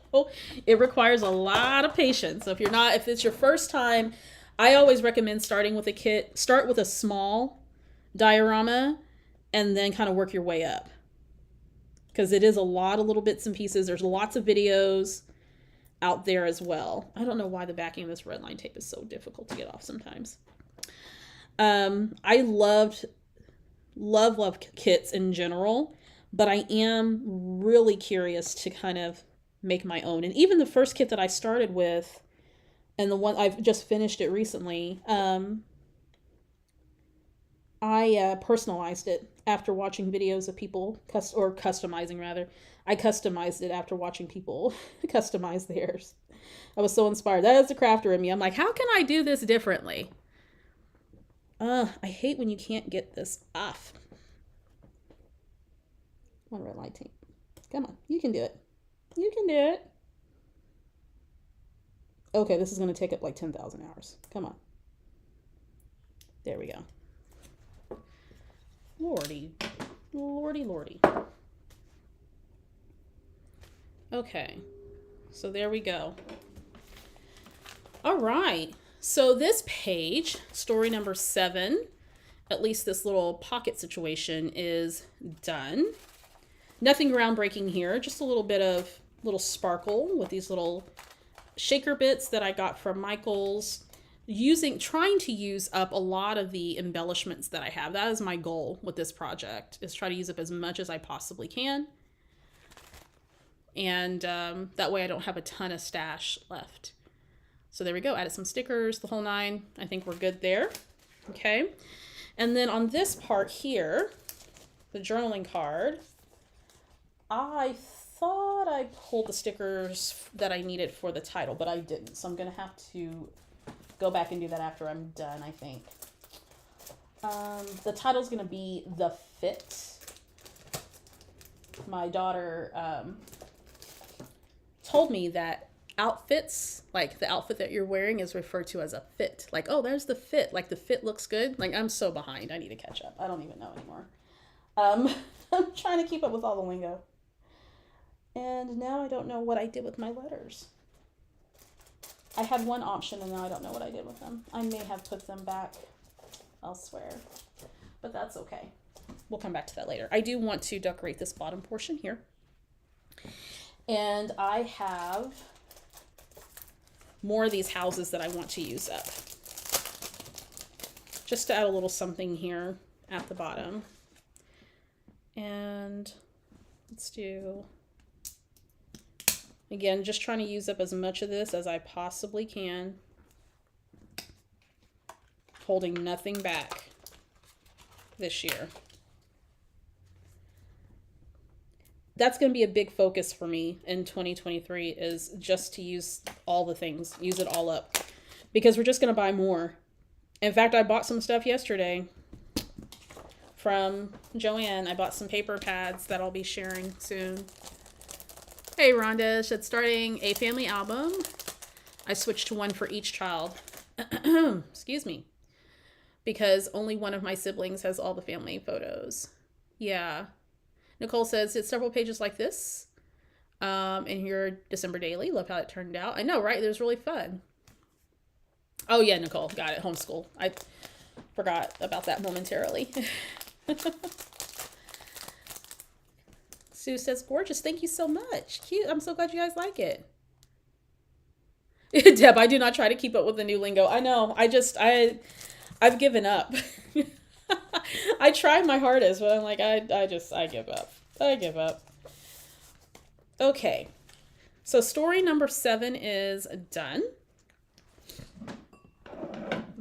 it requires a lot of patience. So if it's your first time, I always recommend starting with a kit. Start with a small diorama and then kind of work your way up. Because it is a lot of little bits and pieces. There's lots of videos out there as well. I don't know why the backing of this red line tape is so difficult to get off sometimes. I love kits in general, but I am really curious to kind of make my own. And even the first kit that I started with, and the one I've just finished it recently, I personalized it after watching videos of people customizing rather. I customized it after watching people customize theirs. I was so inspired. That is the crafter in me. I'm like, how can I do this differently? I hate when you can't get this off. Come on, red light tape. Come on, you can do it. You can do it. Okay, this is going to take up like 10,000 hours. Come on. There we go. Lordy. Lordy, lordy. Okay, so there we go. All right, so this page, story number 7, at least this little pocket situation is done. Nothing groundbreaking here, just a little bit of little sparkle with these little shaker bits that I got from Michael's. Trying to use up a lot of the embellishments that I have. That is my goal with this project, is try to use up as much as I possibly can. And that way I don't have a ton of stash left. So there we go. Added some stickers, the whole 9. I think we're good there. Okay. And then on this part here, the journaling card, I thought I pulled the stickers that I needed for the title, but I didn't. So I'm going to have to go back and do that after I'm done, I think. The title's going to be The Fit. My daughter told me that outfits, like the outfit that you're wearing, is referred to as a fit. Like, oh, there's the fit. Like, the fit looks good. Like, I'm so behind. I need to catch up. I don't even know anymore. I'm trying to keep up with all the lingo. And now I don't know what I did with my letters. I had one option and now I don't know what I did with them. I may have put them back elsewhere, but that's okay. We'll come back to that later. I do want to decorate this bottom portion here. And I have more of these houses that I want to use up. Just to add a little something here at the bottom. And let's do, again, just trying to use up as much of this as I possibly can. Holding nothing back this year. That's going to be a big focus for me in 2023, is just to use all the things, use it all up, because we're just going to buy more. In fact, I bought some stuff yesterday from Joanne. I bought some paper pads that I'll be sharing soon. Hey, Rhonda, said starting a family album. I switched to one for each child. Excuse me. Because only one of my siblings has all the family photos. Yeah. Nicole says it's several pages like this in your December daily. Love how it turned out. I know, right? It was really fun. Oh, yeah, Nicole. Got it. Homeschool. I forgot about that momentarily. Sue says, gorgeous. Thank you so much. Cute. I'm so glad you guys like it. Deb, I do not try to keep up with the new lingo. I know. I've given up. I try my hardest, but I'm like, I give up. I give up. Okay. So story number 7 is done.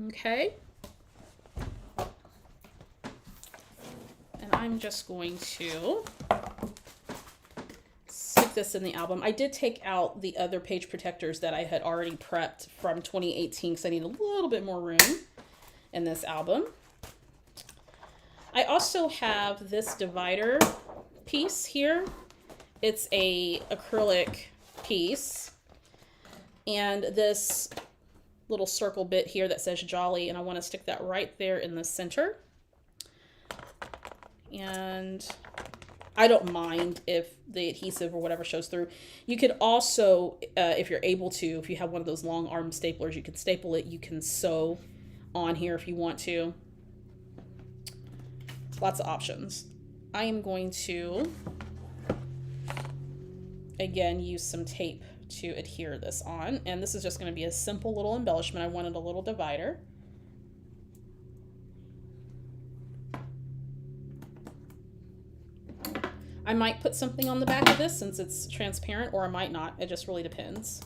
Okay. And I'm just going to stick this in the album. I did take out the other page protectors that I had already prepped from 2018 because I need a little bit more room in this album. I also have this divider piece here. It's a acrylic piece. And this little circle bit here that says Jolly, and I want to stick that right there in the center. And I don't mind if the adhesive or whatever shows through. You could also, if you're able to, if you have one of those long arm staplers, you can staple it. You can sew on here if you want to. Lots of options. I am going to, again, use some tape to adhere this on. And this is just going to be a simple little embellishment. I wanted a little divider. I might put something on the back of this since it's transparent, or I might not. It just really depends.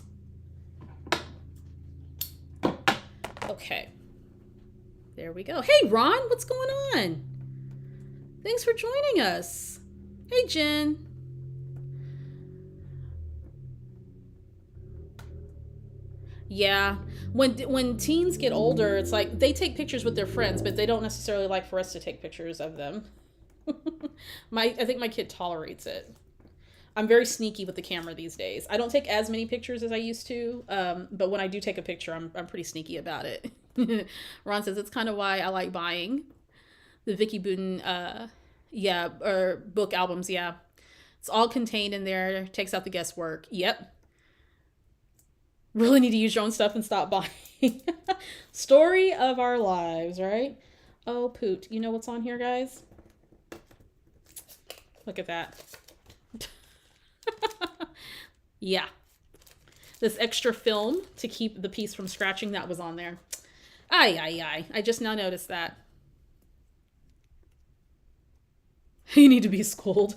Okay. There we go. Hey, Ron, what's going on? Thanks for joining us. Hey, Jen. Yeah, when teens get older, it's like they take pictures with their friends, but they don't necessarily like for us to take pictures of them. I think my kid tolerates it. I'm very sneaky with the camera these days. I don't take as many pictures as I used to, but when I do take a picture, I'm pretty sneaky about it. Ron says it's kind of why I like buying the Vicky Booten, or book albums. Yeah, It's all contained in there. Takes out the guesswork. Yep. Really need to use your own stuff and stop buying. Story of our lives, right? Oh, poot. You know what's on here, guys? Look at that. Yeah. This extra film to keep the piece from scratching that was on there. Ay, ay, ay. I just now noticed that. You need to be schooled.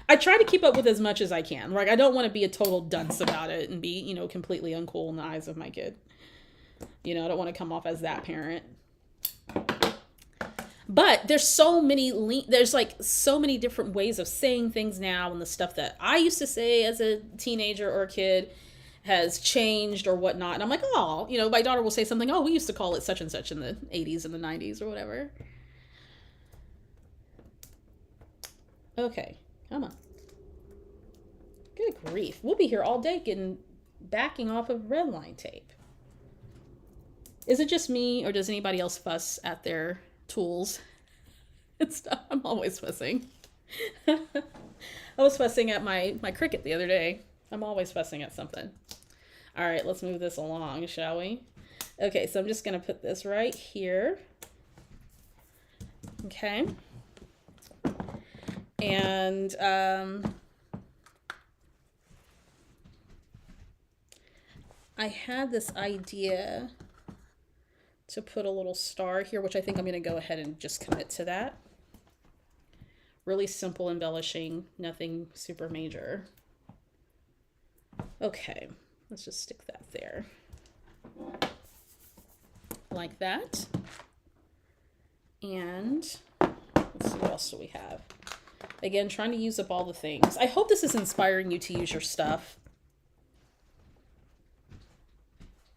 I try to keep up with as much as I can. Like, I don't want to be a total dunce about it and be, you know, completely uncool in the eyes of my kid. You know, I don't want to come off as that parent. But there's so many, there's like so many different ways of saying things now, and the stuff that I used to say as a teenager or a kid has changed or whatnot. And I'm like, oh, you know, my daughter will say something, oh, we used to call it such and such in the 80s and the 90s or whatever. Okay, come on. Good grief. We'll be here all day backing off of red line tape. Is it just me, or does anybody else fuss at their tools and stuff? I'm always fussing. I was fussing at my Cricut the other day. I'm always fussing at something. All right, let's move this along, shall we? Okay, so I'm just going to put this right here. Okay. And I had this idea to put a little star here, which I think I'm going to go ahead and just commit to that. Really simple embellishing, nothing super major. Okay, let's just stick that there. Like that. And let's see, what else do we have? Again, trying to use up all the things. I hope this is inspiring you to use your stuff.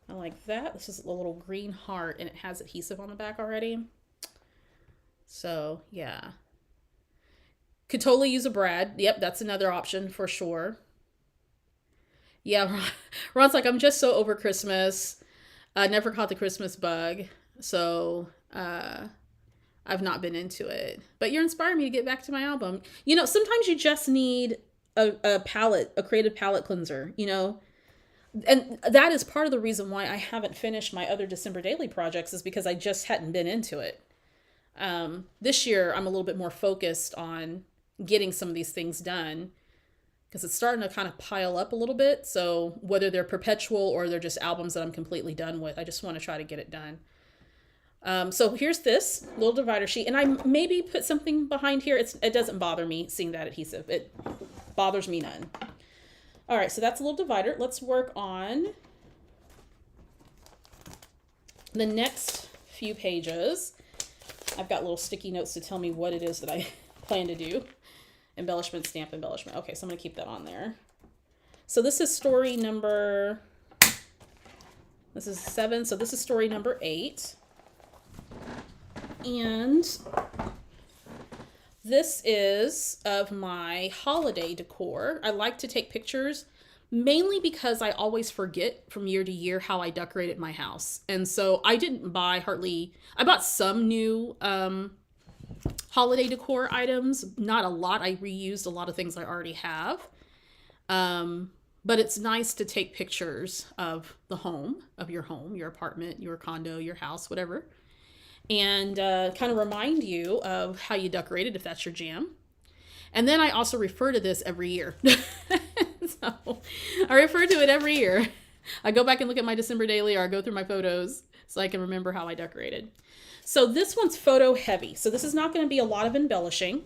I like that. This is a little green heart, and it has adhesive on the back already. So, yeah. Could totally use a brad. Yep, that's another option for sure. Yeah, Ron's like, I'm just so over Christmas. I never caught the Christmas bug. So, I've not been into it. But you're inspiring me to get back to my album. You know, sometimes you just need a palette, a creative palette cleanser, you know. And that is part of the reason why I haven't finished my other December daily projects, is because I just hadn't been into it. This year, I'm a little bit more focused on getting some of these things done, because it's starting to kind of pile up a little bit. So whether they're perpetual or they're just albums that I'm completely done with, I just want to try to get it done. So here's this little divider sheet, and I maybe put something behind here. It doesn't bother me seeing that adhesive. It bothers me none. All right, so that's a little divider. Let's work on the next few pages. I've got little sticky notes to tell me what it is that I plan to do. Embellishment, stamp embellishment. Okay, so I'm going to keep that on there. So this is story number, this is 7, so this is story number 8. And this is of my holiday decor. I like to take pictures, mainly because I always forget from year to year how I decorated my house. And so I didn't buy I bought some new holiday decor items, not a lot. I reused a lot of things I already have. But it's nice to take pictures of the home, your apartment, your condo, your house, whatever. And kind of remind you of how you decorated, if that's your jam. And then I also refer to this every year. So I refer to it every year. I go back and look at my December daily, or I go through my photos so I can remember how I decorated. So this one's photo heavy. So this is not going to be a lot of embellishing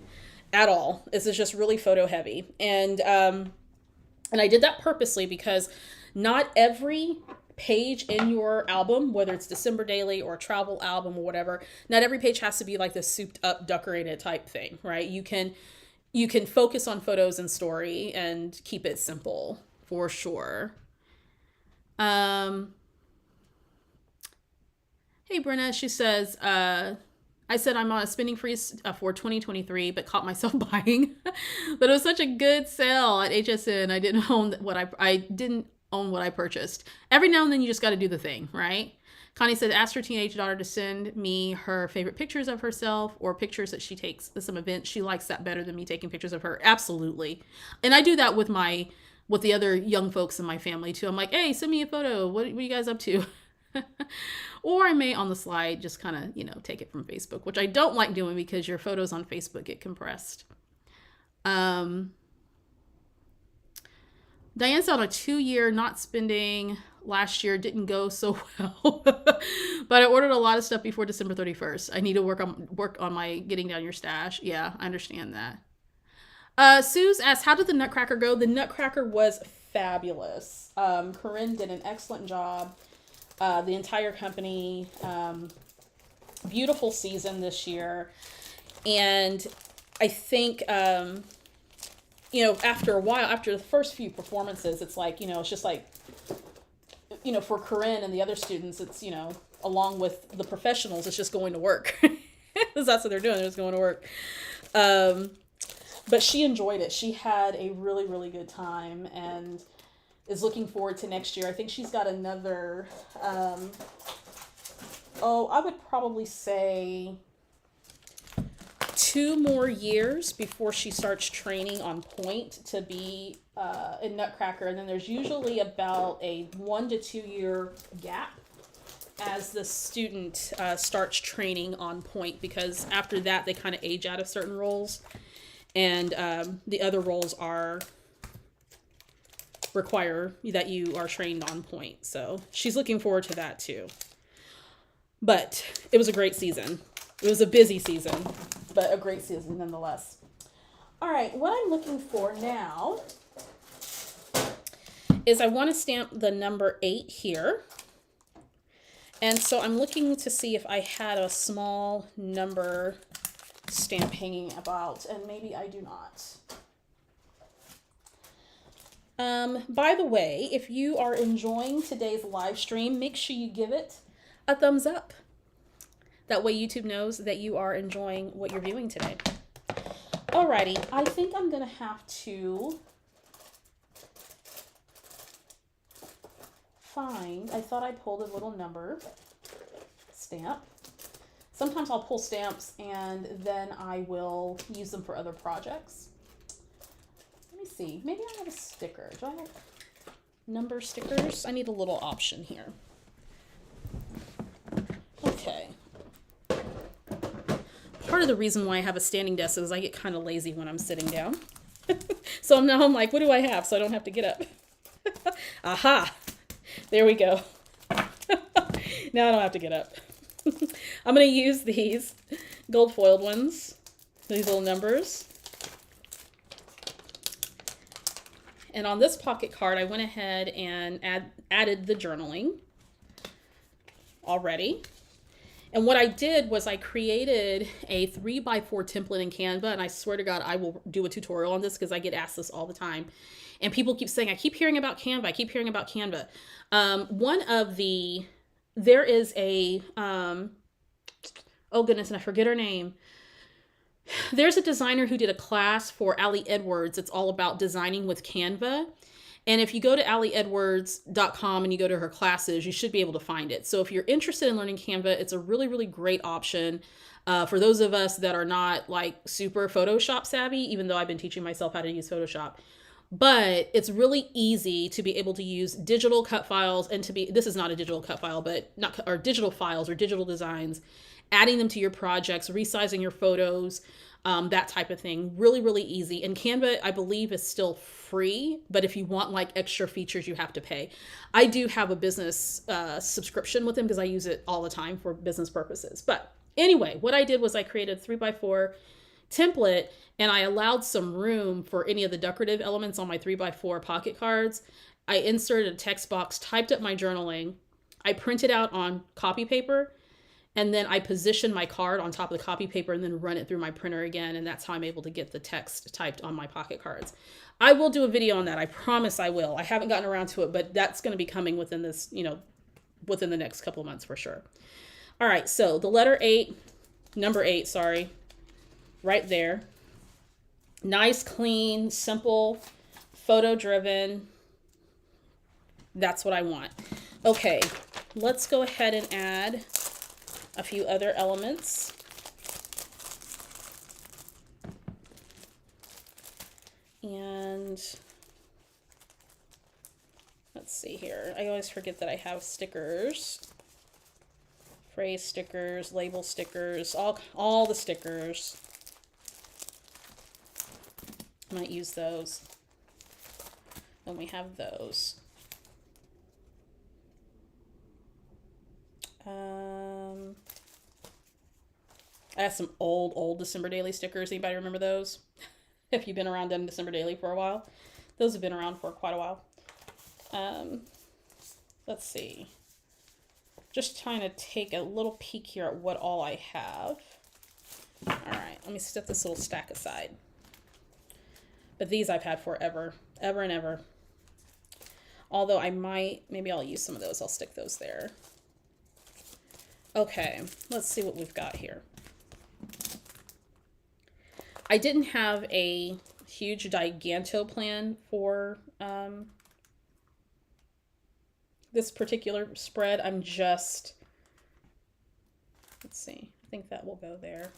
at all. This is just really photo heavy. And I did that purposely because not every page in your album, whether it's December daily or travel album or whatever, not every page has to be like this souped up decorated type thing, right? You can focus on photos and story and keep it simple for sure. Hey Brenna, she says, I said I'm on a spending freeze for 2023, but caught myself buying. But it was such a good sale at HSN. I didn't own what I purchased. Every now and then you just got to do the thing, right? Connie said, ask her teenage daughter to send me her favorite pictures of herself or pictures that she takes at some events. She likes that better than me taking pictures of her. Absolutely. And I do that with the other young folks in my family too. I'm like, hey, send me a photo. What are you guys up to? Or I may on the slide just kind of, take it from Facebook, which I don't like doing because your photos on Facebook get compressed. Diane said on a 2-year not spending last year didn't go so well, but I ordered a lot of stuff before December 31st. I need to work on my getting down your stash. Yeah, I understand that. Suze asked, how did the Nutcracker go? The Nutcracker was fabulous. Corinne did an excellent job. The entire company, beautiful season this year. And I think, after a while, after the first few performances, it's like, it's just like, for Corinne and the other students, it's, along with the professionals, it's just going to work. Because that's what they're doing. They're just going to work. But she enjoyed it. She had a really, really good time and is looking forward to next year. I think she's got another, I would probably say 2 more years before she starts training on point to be in Nutcracker. And then there's usually about a 1 to 2 year gap as the student starts training on point, because after that they kind of age out of certain roles, and the other roles require that you are trained on point. So she's looking forward to that too. But it was a great season. It was a busy season, but a great season nonetheless. All right, what I'm looking for now is I want to stamp the number 8 here. And so I'm looking to see if I had a small number stamp hanging about, and maybe I do not. By the way, if you are enjoying today's live stream, make sure you give it a thumbs up. That way YouTube knows that you are enjoying what you're viewing today. Alrighty, I think I'm gonna have to I thought I pulled a little number stamp. Sometimes I'll pull stamps and then I will use them for other projects. Let me see, maybe I have a sticker. Do I have number stickers? I need a little option here. Okay. Part of the reason why I have a standing desk is I get kind of lazy when I'm sitting down. So now I'm like, what do I have? So I don't have to get up. Aha! There we go. Now I don't have to get up. I'm going to use these gold foiled ones, these little numbers. And on this pocket card, I went ahead and added the journaling already. And what I did was I created a 3x4 template in Canva, and I swear to God, I will do a tutorial on this because I get asked this all the time. And people keep saying, I keep hearing about Canva. I keep hearing about Canva. There is a, oh goodness, and I forget her name. There's a designer who did a class for Elle Edwards. It's all about designing with Canva. And if you go to elleedwards.com and you go to her classes, you should be able to find it. So if you're interested in learning Canva, it's a really, really great option for those of us that are not like super Photoshop savvy, even though I've been teaching myself how to use Photoshop. But it's really easy to be able to use digital cut files and this is not a digital cut file, but or digital files or digital designs, adding them to your projects, resizing your photos, that type of thing. Really, really easy. And Canva, I believe, is still free, but if you want like extra features, you have to pay. I do have a business subscription with them because I use it all the time for business purposes. But anyway, what I did was I created a 3x4 template, and I allowed some room for any of the decorative elements on my 3x4 pocket cards. I inserted a text box, typed up my journaling. I printed out on copy paper, and then I position my card on top of the copy paper and then run it through my printer again. And that's how I'm able to get the text typed on my pocket cards. I will do a video on that. I promise I will. I haven't gotten around to it, but that's going to be coming within this, within the next couple of months for sure. All right. So the letter 8, number 8, sorry, right there. Nice, clean, simple, photo driven. That's what I want. Okay. let's go ahead and add a few other elements. And let's see here. I always forget that I have stickers. Phrase stickers, label stickers, all the stickers. I might use those. Then we have those. I have some old December Daily stickers. Anybody remember those? If you've been around in December Daily for a while. Those have been around for quite a while. Let's see. Just trying to take a little peek here at what all I have. All right, let me set this little stack aside. But these I've had forever, ever and ever. Although maybe I'll use some of those. I'll stick those there. Okay, let's see what we've got here. I didn't have a huge giganto plan for this particular spread. I'm just, let's see, I think that will go there.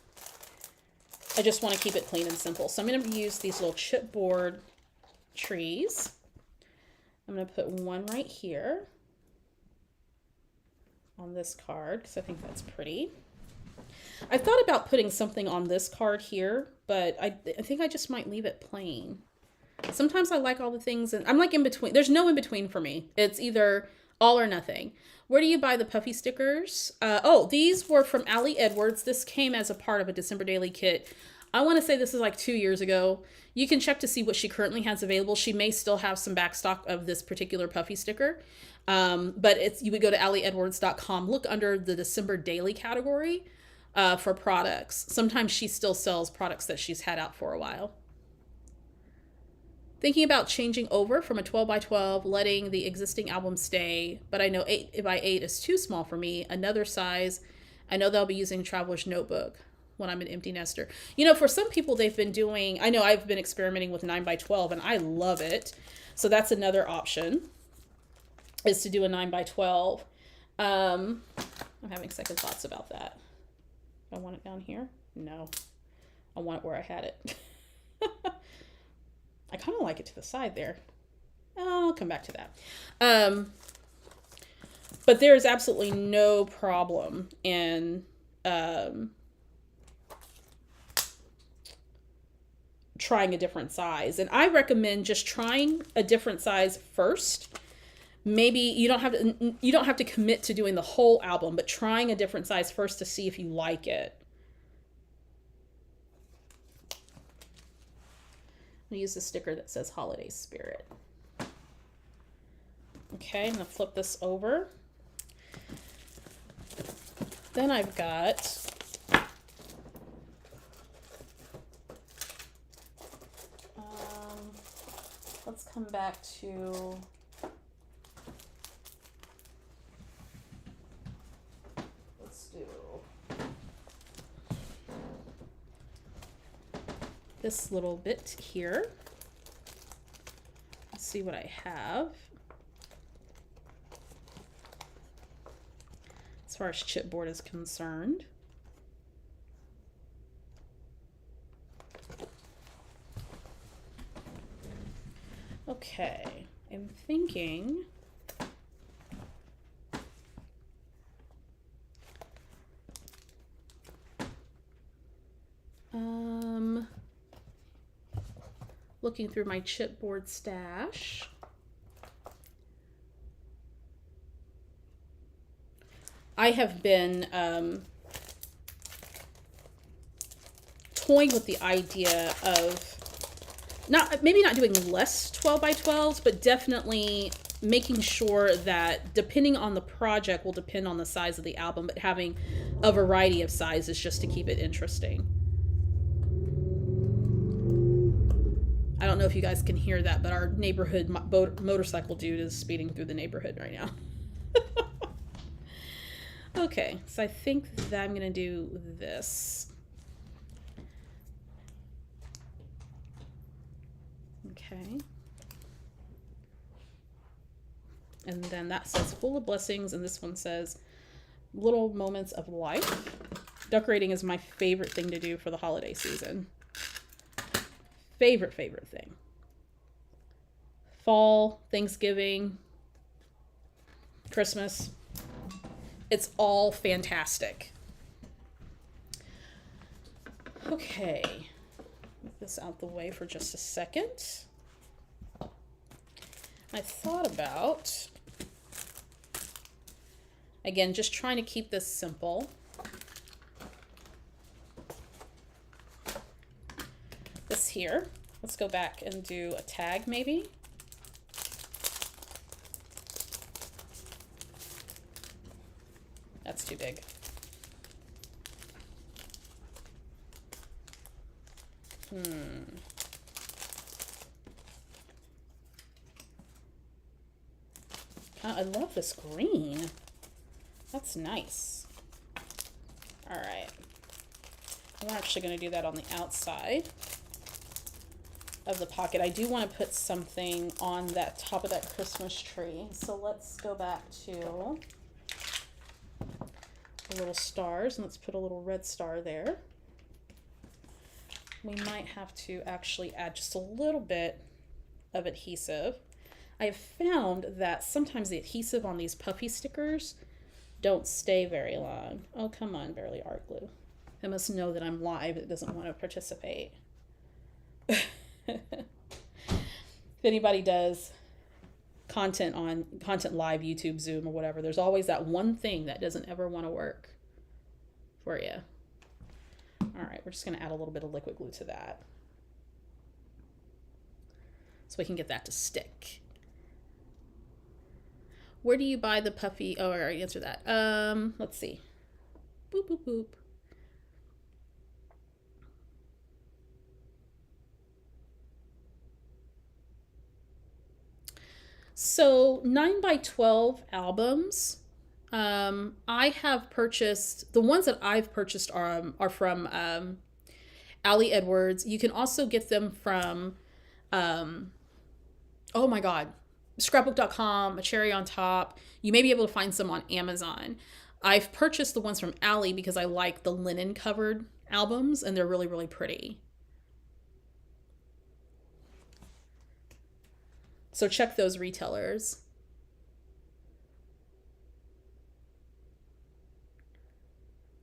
I just want to keep it clean and simple. So I'm going to use these little chipboard trees. I'm going to put one right here on this card because I think that's pretty. I thought about putting something on this card here, but I think I just might leave it plain. Sometimes I like all the things, and I'm like in between. There's no in between for me. It's either all or nothing. Where do you buy the puffy stickers? Oh, these were from Elle Edwards. This came as a part of a December Daily kit. I want to say this is like 2 years ago. You can check to see what she currently has available. She may still have some back stock of this particular puffy sticker. But you would go to elleedwards.com, look under the December Daily category for products. Sometimes she still sells products that she's had out for a while. Thinking about changing over from a 12 by 12, letting the existing album stay, but I know 8 by 8 is too small for me. Another size, I know they'll be using Traveler's Notebook when I'm an empty nester. You know, for some people they've been doing, I know I've been experimenting with 9 by 12 and I love it. So that's another option, is to do a 9 by 12. I'm having second thoughts about that. Do I want it down here? No. I want it where I had it. I kind of like it to the side there. I'll come back to that. But there is absolutely no problem in trying a different size. And I recommend just trying a different size first. Maybe you don't have to commit to doing the whole album, but trying a different size first to see if you like it. I'm gonna use the sticker that says Holiday Spirit. Okay, I'm gonna flip this over. Then I've got let's come back to this little bit here. Let's see what I have. As far as chipboard is concerned. Okay, I'm thinking looking through my chipboard stash. I have been toying with the idea of maybe not doing less 12 by 12s, but definitely making sure that depending on the project will depend on the size of the album, but having a variety of sizes just to keep it interesting. I don't know if you guys can hear that, but our neighborhood motorcycle dude is speeding through the neighborhood right now. Okay, so I think that I'm going to do this. Okay. And then that says full of blessings, and this one says little moments of life. Decorating is my favorite thing to do for the holiday season. Favorite thing. Fall, Thanksgiving, Christmas. It's all fantastic. Okay. Move this out the way for just a second. I thought about, again, just trying to keep this simple. This here, let's go back and do a tag maybe. That's too big. I love this green. That's nice. All right. I'm actually going to do that on the outside of the pocket. I do want to put something on that top of that Christmas tree. So let's go back to the little stars, and let's put a little red star there. We might have to actually add just a little bit of adhesive. I have found that sometimes the adhesive on these puffy stickers don't stay very long. Oh, come on, Barely Art Glue. It must know that I'm live. It doesn't want to participate. If anybody does content live, YouTube, Zoom, or whatever, there's always that one thing that doesn't ever want to work for you. All right, we're just going to add a little bit of liquid glue to that so we can get that to stick. Where do you buy the puffy? Oh, I already answered that. Let's see. Boop, boop, boop. So 9x12 albums. I have purchased, the ones that I've purchased are from Elle Edwards. You can also get them from, oh my God, Scrapbook.com, a cherry on top. You may be able to find some on Amazon. I've purchased the ones from Elle because I like the linen covered albums, and they're really, really pretty. So check those retailers.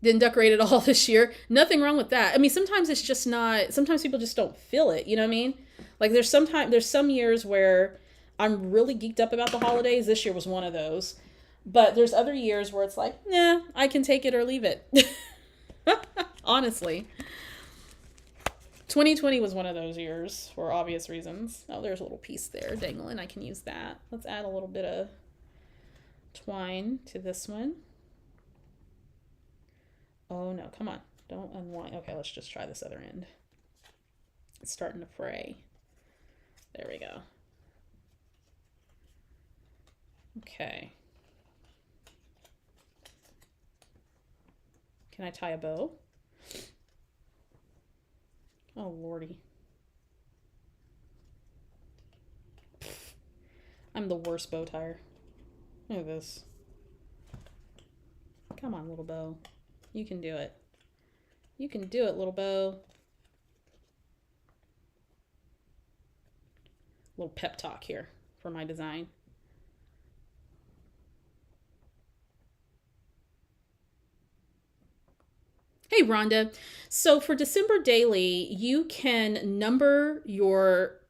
Didn't decorate it all this year. Nothing wrong with that. I mean, sometimes it's just not, sometimes people just don't feel it. You know what I mean? Like there's some years where I'm really geeked up about the holidays. This year was one of those. But there's other years where it's like, nah, I can take it or leave it. Honestly. 2020 was one of those years for obvious reasons. Oh, there's a little piece there dangling. I can use that. Let's add a little bit of twine to this one. Oh no, come on. Don't unwind. Okay, let's just try this other end. It's starting to fray. There we go. Okay. Can I tie a bow? Oh, Lordy. I'm the worst bow tire. Look at this. Come on, little bow. You can do it. You can do it, little bow. Little pep talk here for my design. Hey, Rhonda. So for December Daily, you can number your,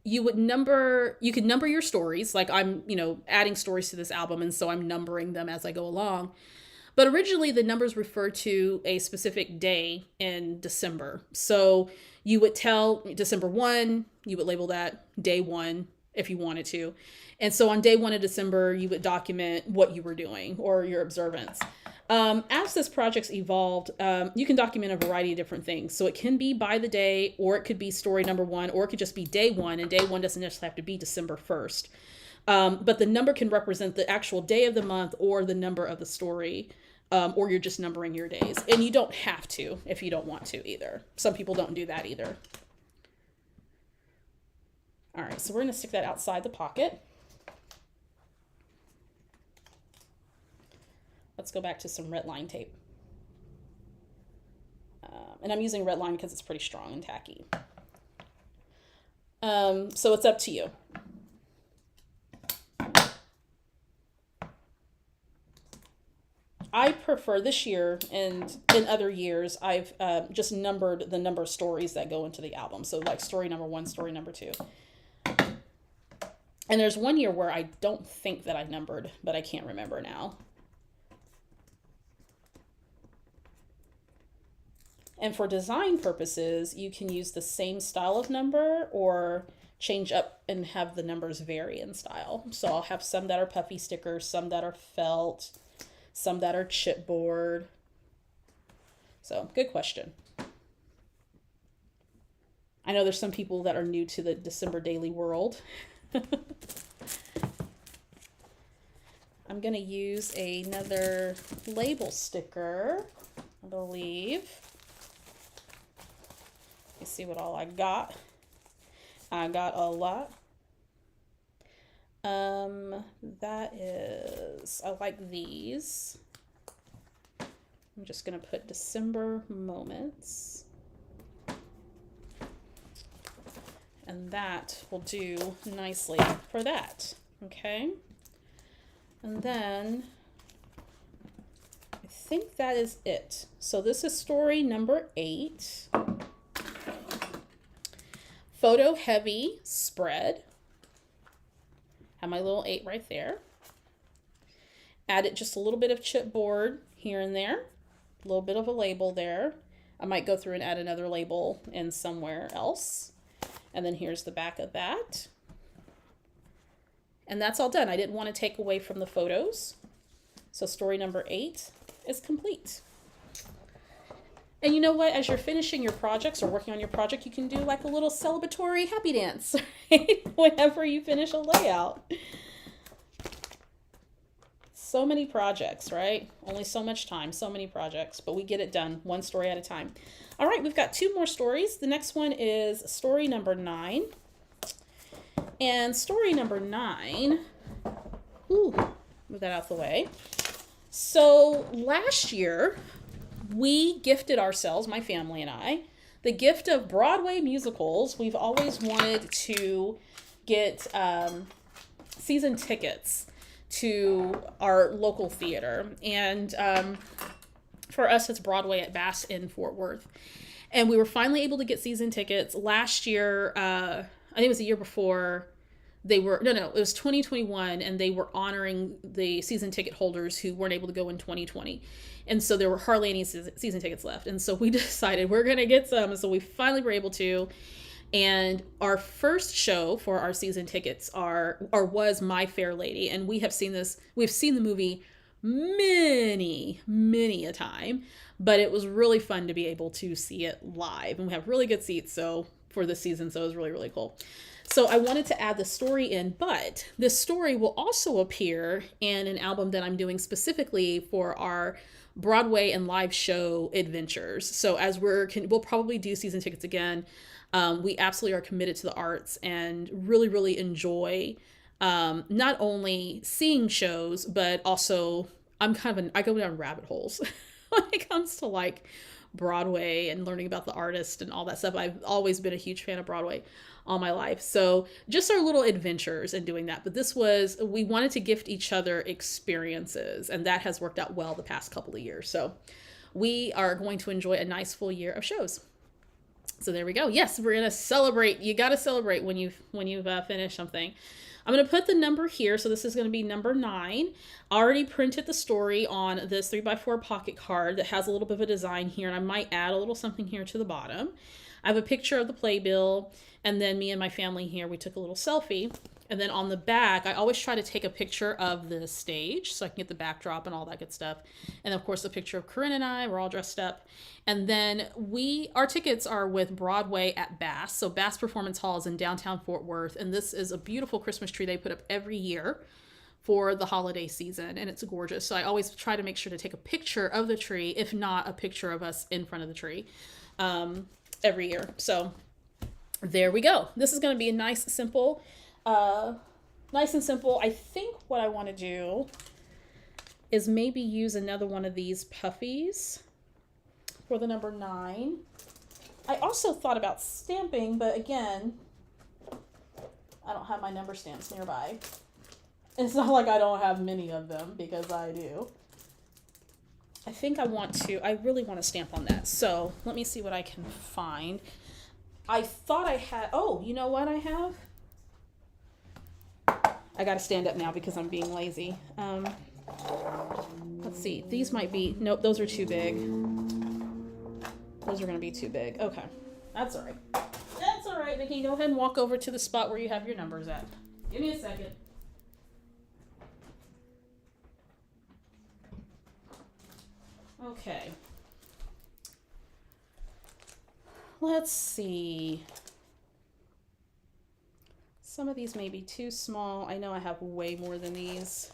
you could number your stories. Like I'm, adding stories to this album, and so I'm numbering them as I go along. But originally the numbers refer to a specific day in December. So you would tell December 1, you would label that day 1 if you wanted to. And so on day 1 of December, you would document what you were doing or your observance. As this project's evolved, you can document a variety of different things. So it can be by the day, or it could be story number 1, or it could just be day 1, and day 1 doesn't necessarily have to be December 1st. But the number can represent the actual day of the month or the number of the story, or you're just numbering your days. And you don't have to if you don't want to either. Some people don't do that either. All right, so we're going to stick that outside the pocket. Let's go back to some red line tape. And I'm using red line because it's pretty strong and tacky. So it's up to you. I prefer this year, and in other years, I've just numbered the number of stories that go into the album. So like story number 1, story number 2. And there's one year where I don't think that I numbered, but I can't remember now. And for design purposes, you can use the same style of number or change up and have the numbers vary in style. So I'll have some that are puffy stickers, some that are felt, some that are chipboard. So good question. I know there's some people that are new to the December daily world. I'm going to use another label sticker, I believe. Let's see what all I got. I got a lot. That is, I like these. I'm just going to put December moments. And that will do nicely for that. Okay. And then I think that is it. So this is story number 8. Photo heavy spread. Have my little 8 right there. Added just a little bit of chipboard here and there. A little bit of a label there. I might go through and add another label in somewhere else. And then here's the back of that. And that's all done. I didn't want to take away from the photos. So story number 8 is complete. And you know what? As you're finishing your projects or working on your project, you can do like a little celebratory happy dance, right? Whenever you finish a layout. So many projects, right? Only so much time, so many projects, but we get it done one story at a time. All right, we've got 2 more stories. The next one is story number 9. And story number 9, move that out the way. So last year, we gifted ourselves, my family and I, the gift of Broadway musicals. We've always wanted to get season tickets to our local theater. And for us, it's Broadway at Bass in Fort Worth. And we were finally able to get season tickets. Last year, I think it was the year before, it was 2021, and they were honoring the season ticket holders who weren't able to go in 2020. And so there were hardly any season tickets left. And so we decided we're going to get some. And so we finally were able to. And our first show for our season tickets was My Fair Lady. And we've seen the movie many a time, but it was really fun to be able to see it live. And we have really good seats for this season. So it was really, really cool. So I wanted to add the story in, but this story will also appear in an album that I'm doing specifically for our Broadway and live show adventures. So as we'll probably do season tickets again. We absolutely are committed to the arts and really, really enjoy not only seeing shows, but also I go down rabbit holes when it comes to like Broadway and learning about the artist and all that stuff. I've always been a huge fan of Broadway all my life. So just our little adventures in doing that. But we wanted to gift each other experiences, and that has worked out well the past couple of years. So we are going to enjoy a nice full year of shows. So there we go. Yes, we're going to celebrate. You got to celebrate when you've finished something. I'm going to put the number here. So this is going to be number 9. I already printed the story on this 3x4 pocket card that has a little bit of a design here. And I might add a little something here to the bottom. I have a picture of the playbill. And then me and my family here, we took a little selfie. And then on the back, I always try to take a picture of the stage so I can get the backdrop and all that good stuff. And of course, a picture of Corinne and I, we're all dressed up. And then our tickets are with Broadway at Bass. So Bass Performance Hall is in downtown Fort Worth. And this is a beautiful Christmas tree they put up every year for the holiday season. And it's gorgeous. So I always try to make sure to take a picture of the tree, if not a picture of us in front of the tree every year. So there we go. This is going to be a nice and simple. I think what I want to do is maybe use another one of these puffies for the number 9. I also thought about stamping, but again, I don't have my number stamps nearby. It's not like I don't have many of them, because I do. I think I really want to stamp on that. So let me see what I can find. I thought I had, oh, you know what I have? I got to stand up now because I'm being lazy. Let's see. These might be, nope, those are too big. Those are going to be too big. Okay. That's all right. That's all right, Nikki. Go ahead and walk over to the spot where you have your numbers at. Give me a second. Okay. Let's see. Some of these may be too small. I know I have way more than these.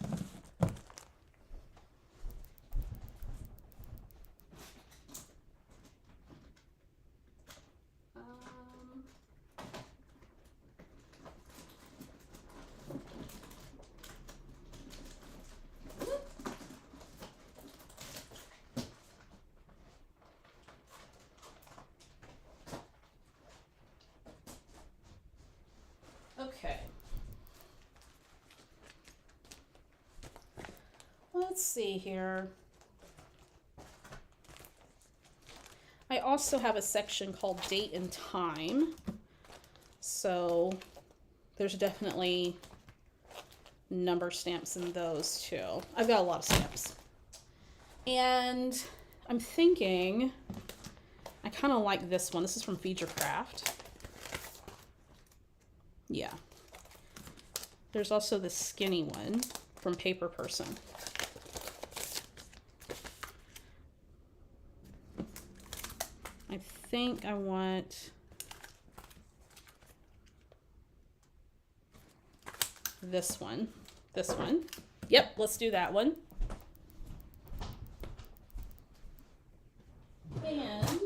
Okay. Let's see here. I also have a section called date and time. So there's definitely number stamps in those too. I've got a lot of stamps. And I'm thinking, I kind of like this one. This is from Feed Your Craft. Yeah. There's also the skinny one from Paper Person. I think I want this one. This one. Yep, let's do that one. And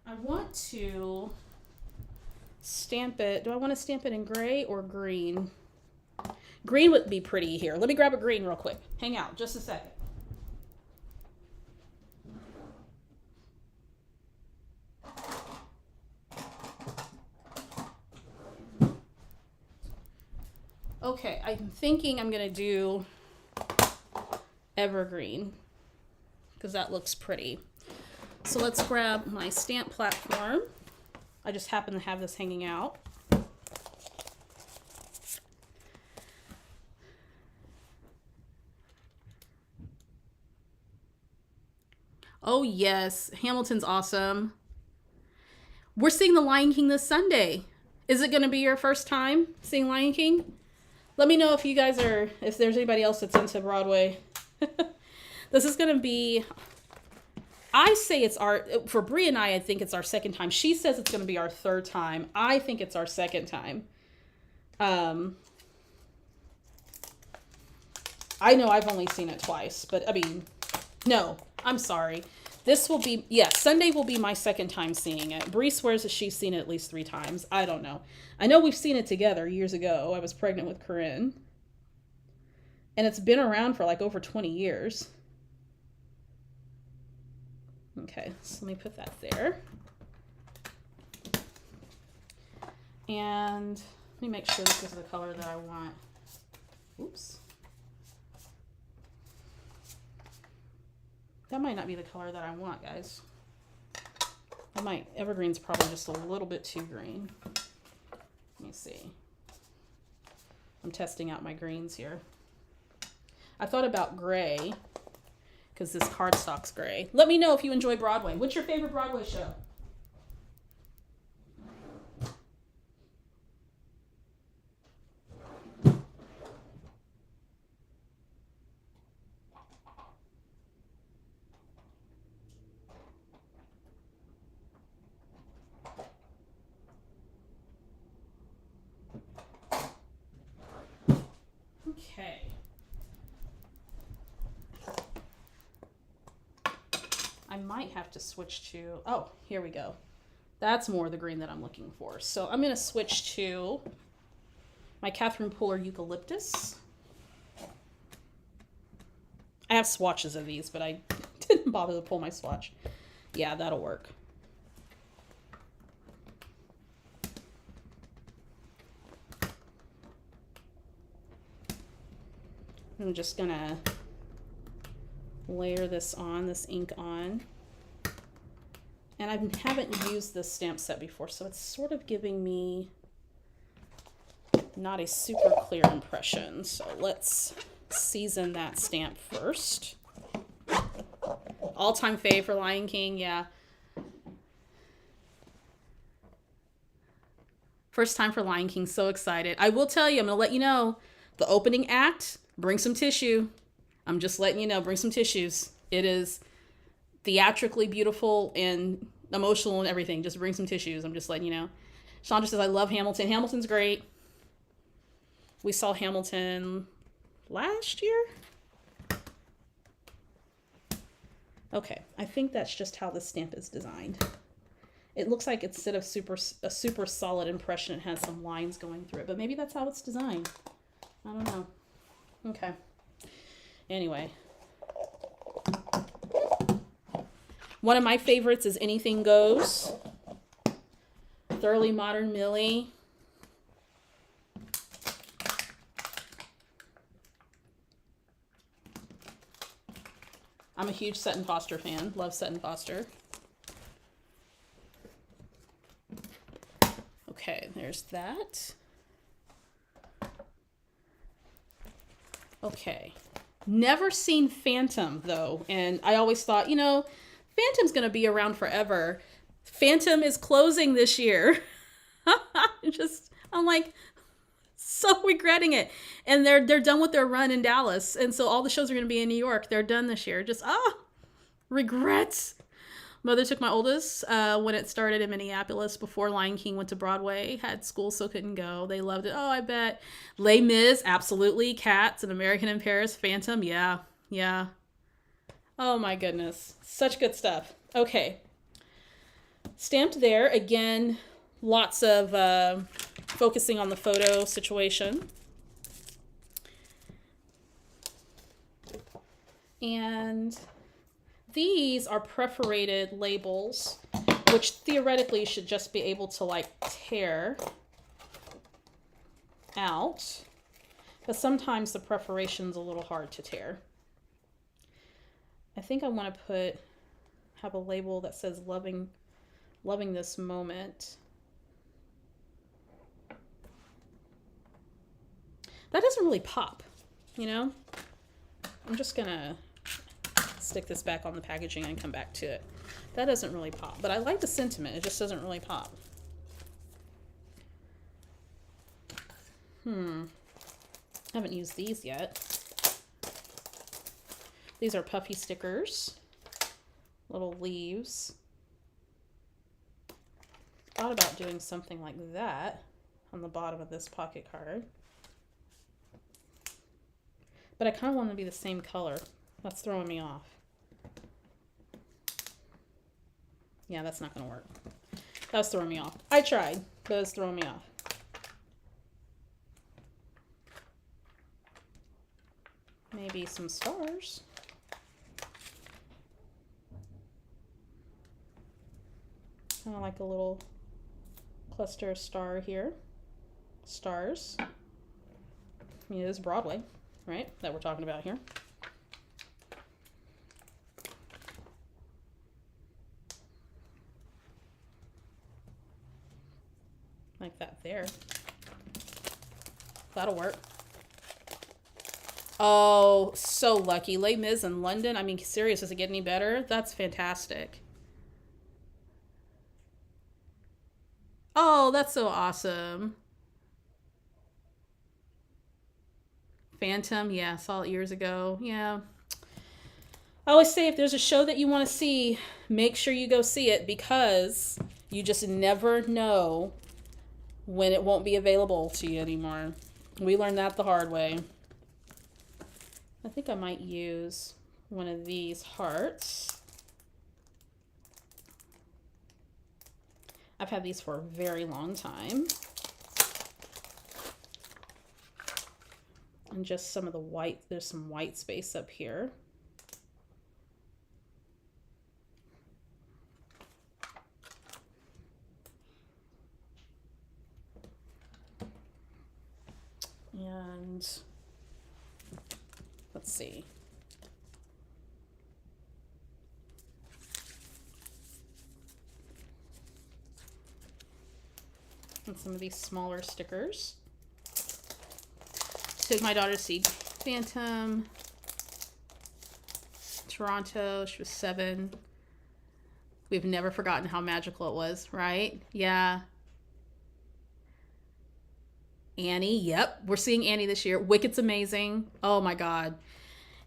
I want to stamp it. Do I want to stamp it in gray or green? Green would be pretty here. Let me grab a green real quick. Hang out just a second. Okay, I'm thinking I'm going to do evergreen because that looks pretty. So let's grab my stamp platform. I just happen to have this hanging out. Oh yes, Hamilton's awesome. We're seeing The Lion King this Sunday. Is it going to be your first time seeing Lion King? Let me know if you guys are, if there's anybody else that's into Broadway. This is going to be, I say it's for Brie and I think it's our second time. She says it's going to be our third time. I think it's our second time. I know I've only seen it twice, but I mean, no, I'm sorry. This will be, Sunday will be my second time seeing it. Brie swears that she's seen it at least 3 times. I don't know. I know we've seen it together years ago. I was pregnant with Corinne. And it's been around for like over 20 years. Okay, so let me put that there. And let me make sure this is the color that I want. Oops. That might not be the color that I want, guys. Evergreen's probably just a little bit too green. Let me see. I'm testing out my greens here. I thought about gray, because this cardstock's gray. Let me know if you enjoy Broadway. What's your favorite Broadway show? Okay. I might have to switch to, oh, here we go. That's more the green that I'm looking for. So I'm going to switch to My Catherine Puller eucalyptus. I have swatches of these, but I didn't bother to pull my swatch. Yeah, that'll work. I'm just gonna layer this ink on. And I haven't used this stamp set before, so it's sort of giving me not a super clear impression. So let's season that stamp first. All-time fave for Lion King, yeah. First time for Lion King, so excited. I will tell you, I'm gonna let you know, the opening act, bring some tissue. I'm just letting you know, bring some tissues. It is theatrically beautiful and emotional and everything. Just bring some tissues. I'm just letting you know. Chandra says, I love Hamilton. Hamilton's great. We saw Hamilton last year. Okay, I think that's just how this stamp is designed. It looks like instead of a super solid impression, it has some lines going through it, but maybe that's how it's designed. I don't know. Okay. Anyway. One of my favorites is Anything Goes. Thoroughly Modern Millie. I'm a huge Sutton Foster fan. Love Sutton Foster. Okay, there's that. Okay. Never seen Phantom, though. And I always thought, you know, Phantom's going to be around forever. Phantom is closing this year. I'm like, so regretting it. And they're done with their run in Dallas. And so all the shows are going to be in New York. They're done this year. Just, regrets. Mother took my oldest when it started in Minneapolis before Lion King went to Broadway. Had school, so couldn't go. They loved it. Oh, I bet. Les Mis, absolutely. Cats, An American in Paris, Phantom, yeah. Yeah. Oh my goodness. Such good stuff. Okay. Stamped there. Again, lots of focusing on the photo situation. And these are perforated labels, which theoretically should just be able to like tear out. But sometimes the perforation's a little hard to tear. I think I want to have a label that says loving this moment. That doesn't really pop, you know? I'm just gonna stick this back on the packaging and come back to it. That doesn't really pop, but I like the sentiment. It just doesn't really pop. Haven't used these yet. These are puffy stickers, little leaves. Thought about doing something like that on the bottom of this pocket card. But I kind of want it to be the same color. That's throwing me off. Yeah, that's not going to work. That was throwing me off. I tried, but it's throwing me off. Maybe some stars. Kind of like a little cluster star here. Stars. I mean, it is Broadway, right? That we're talking about here. Like that there. That'll work. Oh, so lucky. Les Mis in London. I mean, serious, does it get any better? That's fantastic. Oh, that's so awesome. Phantom, yeah, saw it years ago. Yeah. I always say if there's a show that you want to see, make sure you go see it because you just never know when it won't be available to you anymore. We learned that the hard way. I think I might use one of these hearts. I've had these for a very long time. And just some of the white, there's some white space up here. And let's see. And some of these smaller stickers. Took my daughter to see Phantom, Toronto. She was 7. We've never forgotten how magical it was, right? Yeah. Annie, yep. We're seeing Annie this year. Wicked's amazing. Oh my God.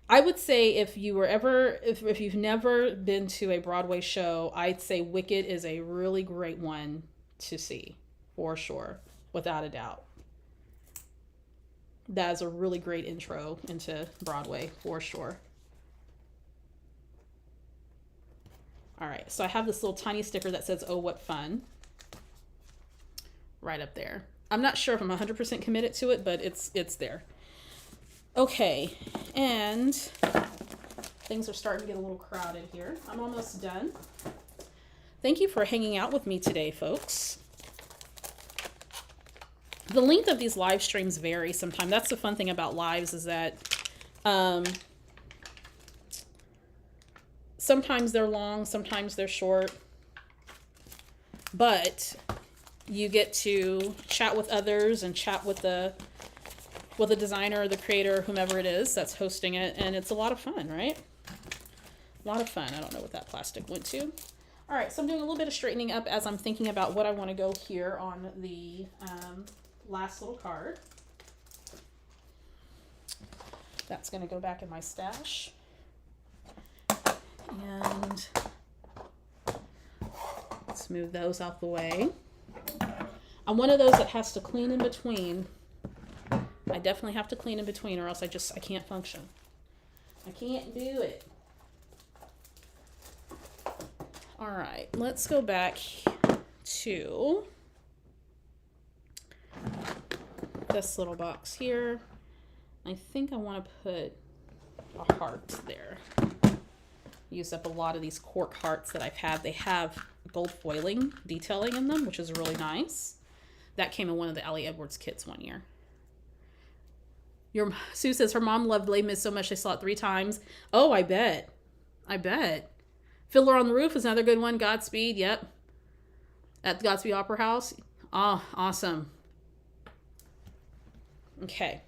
I would say if you've never been to a Broadway show, I'd say Wicked is a really great one to see, for sure, without a doubt. That is a really great intro into Broadway, for sure. All right, so I have this little tiny sticker that says, "Oh, what fun," right up there. I'm not sure if I'm 100% committed to it, but it's there. Okay, and things are starting to get a little crowded here. I'm almost done. Thank you for hanging out with me today, folks. The length of these live streams vary sometimes. That's the fun thing about lives, is that sometimes they're long, sometimes they're short. But you get to chat with others and chat with the designer or the creator, whomever it is that's hosting it, and it's a lot of fun, right? A lot of fun. I don't know what that plastic went to. All right, so I'm doing a little bit of straightening up as I'm thinking about what I want to go here on the last little card. That's going to go back in my stash. And let's move those out the way. I'm one of those that has to clean in between. I definitely have to clean in between, or else I can't function. I can't do it. All right, let's go back to this little box here. I think I want to put a heart there. Used up a lot of these cork hearts that I've had. They have gold foiling detailing in them, which is really nice. That came in one of the Ellie Edwards kits one year. Sue says her mom loved Les Mis so much they saw it 3 times. Oh, I bet. Fiddler on the Roof is another good one. Godspeed, yep. At the Godspeed Opera House. Oh, awesome. Okay.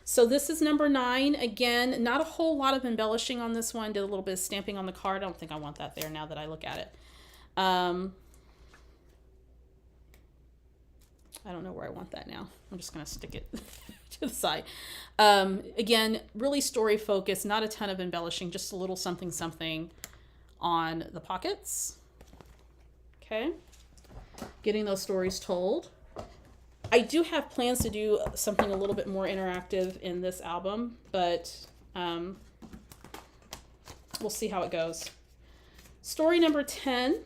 So this is number 9. Again, not a whole lot of embellishing on this one. Did a little bit of stamping on the card. I don't think I want that there now that I look at it. I don't know where I want that now. I'm just going to stick it to the side. Again, really story focused, not a ton of embellishing, just a little something on the pockets. Okay. Getting those stories told. I do have plans to do something a little bit more interactive in this album, but we'll see how it goes. Story number 10.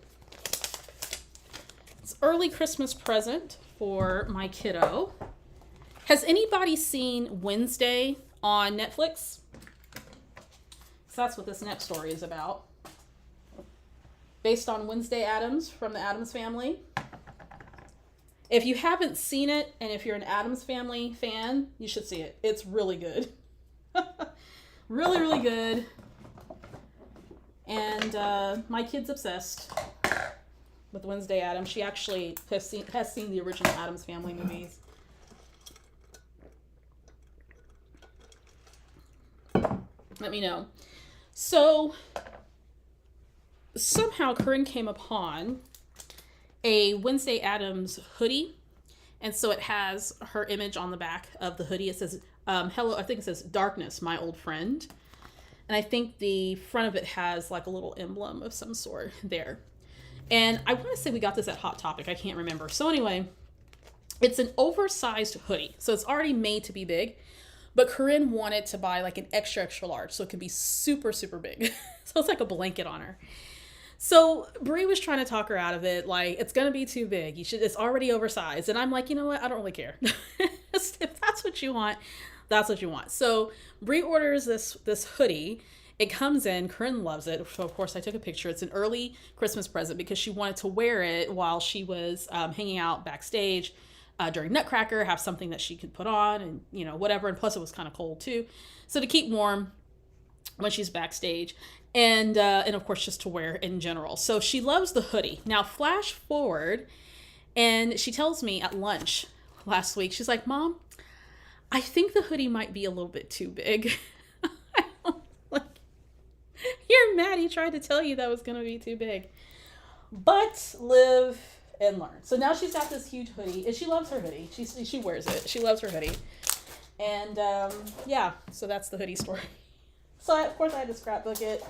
It's early Christmas present for my kiddo. Has anybody seen Wednesday on Netflix? So that's what this next story is about. Based on Wednesday Addams from the Addams Family. If you haven't seen it, and if you're an Addams Family fan, you should see it. It's really good. Really, really good. And my kid's obsessed with Wednesday Addams. She actually has seen the original Addams Family movies. Let me know. So, somehow Corinne came upon a Wednesday Addams hoodie, and so it has her image on the back of the hoodie. It says, hello, I think it says, "Darkness, my old friend." And I think the front of it has like a little emblem of some sort there. And I want to say we got this at Hot Topic. I can't remember. So anyway, it's an oversized hoodie. So it's already made to be big. But Corinne wanted to buy like an extra, extra large. So it could be super, super big. So it's like a blanket on her. So Brie was trying to talk her out of it. Like, it's going to be too big. It's already oversized. And I'm like, you know what? I don't really care. If that's what you want, That's what you want. So Brie orders this hoodie. It comes in. Corinne loves it. So of course I took a picture. It's an early Christmas present because she wanted to wear it while she was hanging out backstage during Nutcracker, have something that she could put on and, you know, whatever. And plus it was kind of cold too. So to keep warm when she's backstage, and of course just to wear in general. So she loves the hoodie. Now flash forward, and she tells me at lunch last week, she's like, Mom, I think the hoodie might be a little bit too big. Like, you're Maddie tried to tell you that was going to be too big. But live and learn. So now she's got this huge hoodie, and she loves her hoodie. She wears it. She loves her hoodie. And yeah, so that's the hoodie story. So of course I had to scrapbook it.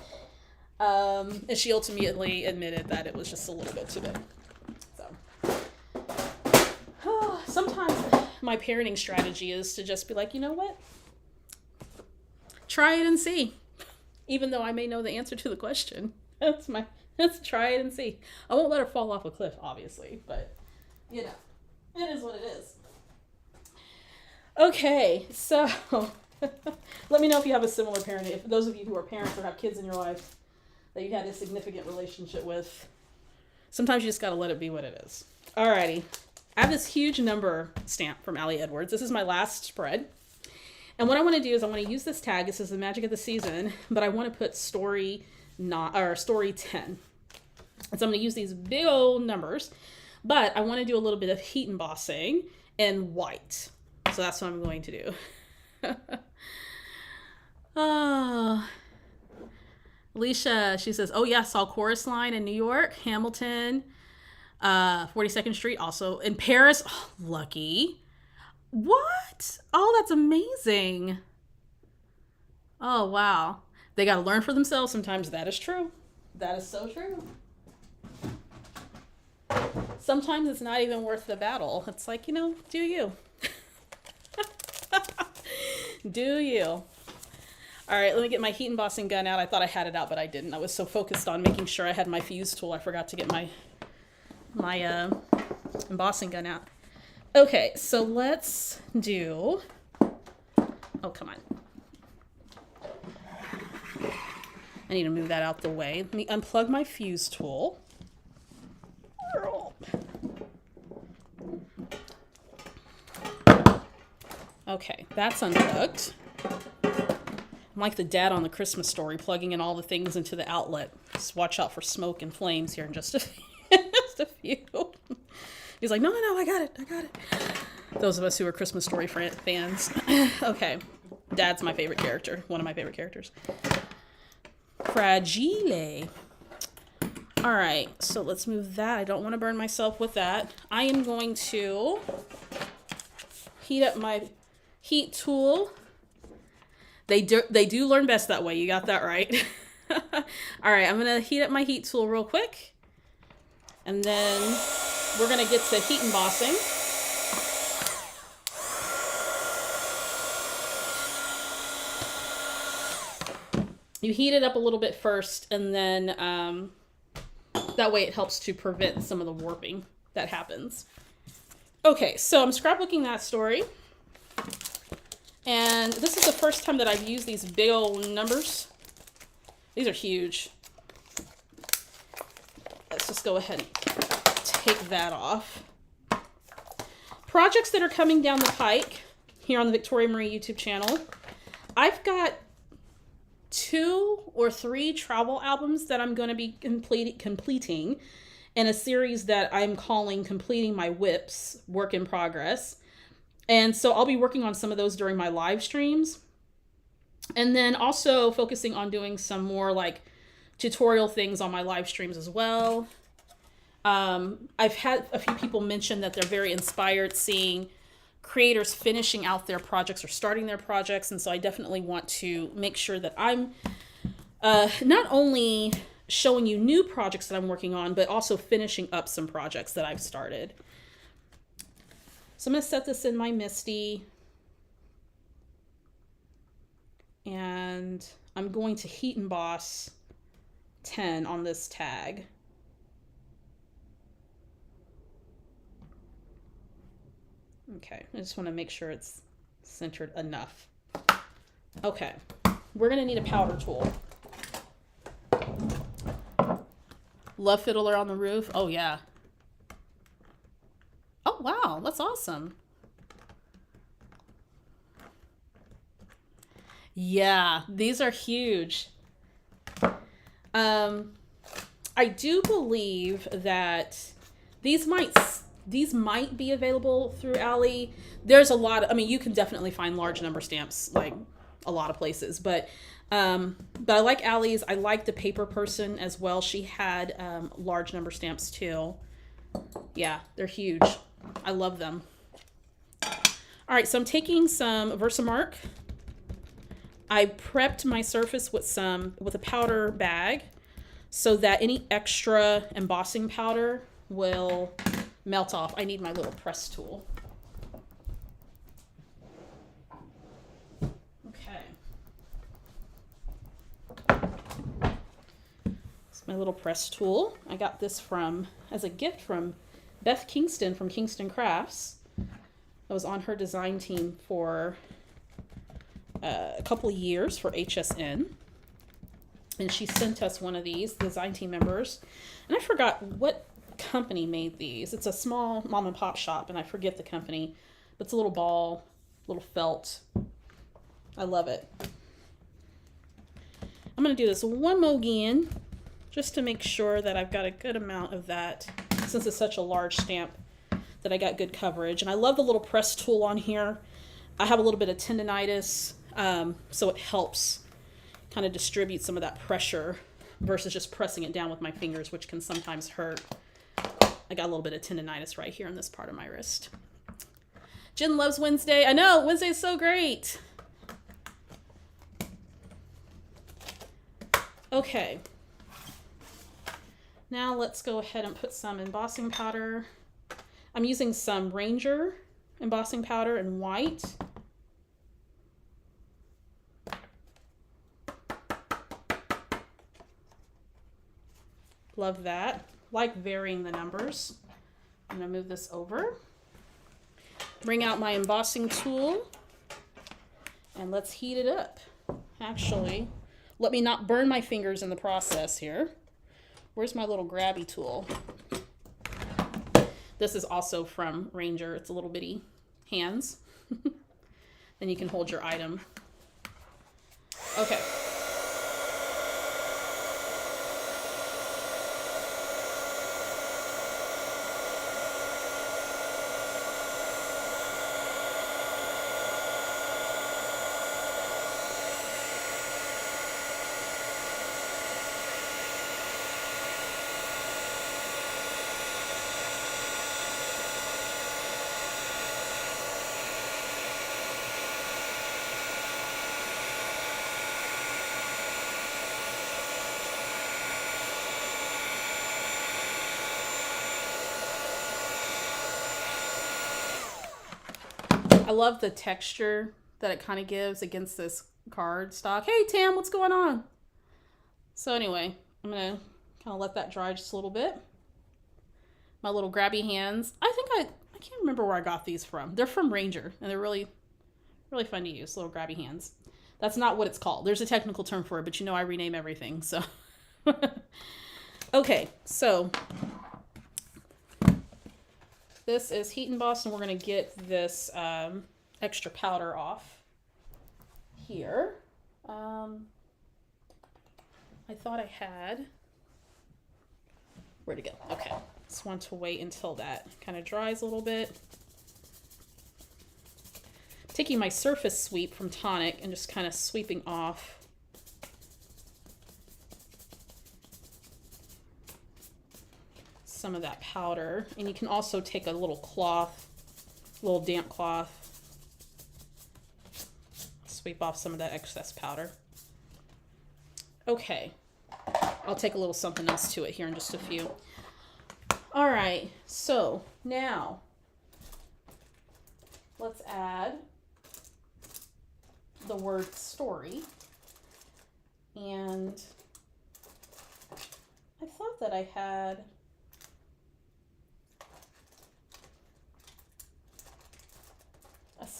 And she ultimately admitted that it was just a little bit too big. So sometimes my parenting strategy is to just be like, you know what? Try it and see. Even though I may know the answer to the question. Let's try it and see. I won't let her fall off a cliff, obviously, but you know, it is what it is. Okay, so let me know if you have a similar parenting. If those of you who are parents or have kids in your life that you had a significant relationship with, sometimes you just got to let it be what it is. Alrighty. I have this huge number stamp from Allie Edwards. This is my last spread. And what I want to do is I want to use this tag. This is the magic of the season, but I want to put story 10. And so I'm going to use these big old numbers, but I want to do a little bit of heat embossing in white. So that's what I'm going to do. Alicia, she says, oh yeah, saw Chorus Line in New York, Hamilton, 42nd Street, also in Paris. Oh, lucky. What? Oh, that's amazing. Oh, wow. They got to learn for themselves sometimes. That is true. That is so true. Sometimes it's not even worth the battle. It's like, you know, do you? Do you? All right, let me get my heat embossing gun out. I thought I had it out, but I didn't. I was so focused on making sure I had my fuse tool, I forgot to get my embossing gun out. Okay, so let's do... Oh, come on. I need to move that out the way. Let me unplug my fuse tool. Okay, that's unplugged. I'm like the dad on the Christmas Story, plugging in all the things into the outlet. Just watch out for smoke and flames here in just a few. He's like, no, I got it. Those of us who are Christmas Story fans. Okay, Dad's my favorite character, one of my favorite characters. Fragile. All right, so let's move that. I don't want to burn myself with that. I am going to heat up my heat tool. They do learn best that way. You got that right. All right, I'm going to heat up my heat tool real quick. And then we're going to get to heat embossing. You heat it up a little bit first, and then that way it helps to prevent some of the warping that happens. Okay, so I'm scrapbooking that story. And this is the first time that I've used these big old numbers. These are huge. Let's just go ahead and take that off. Projects that are coming down the pike here on the Victoria Marie YouTube channel. I've got 2 or 3 travel albums that I'm going to be completing in a series that I'm calling Completing My Whips, Work in Progress. And so I'll be working on some of those during my live streams. And then also focusing on doing some more like tutorial things on my live streams as well. I've had a few people mention that they're very inspired seeing creators finishing out their projects or starting their projects. And so I definitely want to make sure that I'm not only showing you new projects that I'm working on, but also finishing up some projects that I've started. So I'm going to set this in my Misty. And I'm going to heat emboss 10 on this tag. Okay, I just want to make sure it's centered enough. Okay, we're gonna need a powder tool. Love Fiddler on the Roof. Oh yeah. Oh wow, that's awesome. Yeah, these are huge. I do believe that these might be available through Elle. There's a lot of, I mean, you can definitely find large number stamps like a lot of places, but I like Allie's. I like the paper person as well. She had large number stamps too. Yeah, they're huge. I love them. All right, so I'm taking some Versamark. I prepped my surface with a powder bag so that any extra embossing powder will melt off. I need my little press tool. Okay. It's my little press tool. I got this as a gift from Beth Kingston from Kingston Crafts. I was on her design team for a couple of years for HSN. And she sent us one of these, the design team members. And I forgot what company made these. It's a small mom and pop shop, and I forget the company. But it's a little ball, little felt. I love it. I'm going to do this one more again, just to make sure that I've got a good amount of that, since it's such a large stamp, that I got good coverage. And I love the little press tool on here. I have a little bit of tendonitis, so it helps kind of distribute some of that pressure versus just pressing it down with my fingers, which can sometimes hurt. I got a little bit of tendonitis right here in this part of my wrist. Jen loves Wednesday. I know, Wednesday is so great. Okay. Now let's go ahead and put some embossing powder. I'm using some Ranger embossing powder in white. Love that. Like varying the numbers. I'm going to move this over. Bring out my embossing tool. And let's heat it up. Actually, let me not burn my fingers in the process here. Where's my little grabby tool? This is also from Ranger. It's a little bitty hands. Then you can hold your item. Okay. I love the texture that it kind of gives against this card stock. Hey, Tam, what's going on? So anyway, I'm going to kind of let that dry just a little bit. My little grabby hands. I think I can't remember where I got these from. They're from Ranger, and they're really, really fun to use, little grabby hands. That's not what it's called. There's a technical term for it, but you know I rename everything, so. Okay, so this is heat embossed, and we're going to get this extra powder off here. I thought I had, where'd it go? Okay, just want to wait until that kind of dries a little bit. Taking my surface sweep from Tonic and just kind of sweeping off some of that powder. And you can also take a little cloth, a little damp cloth, sweep off some of that excess powder. Okay, I'll take a little something else to it here in just a few. All right, so now let's add the word story. And I thought that I had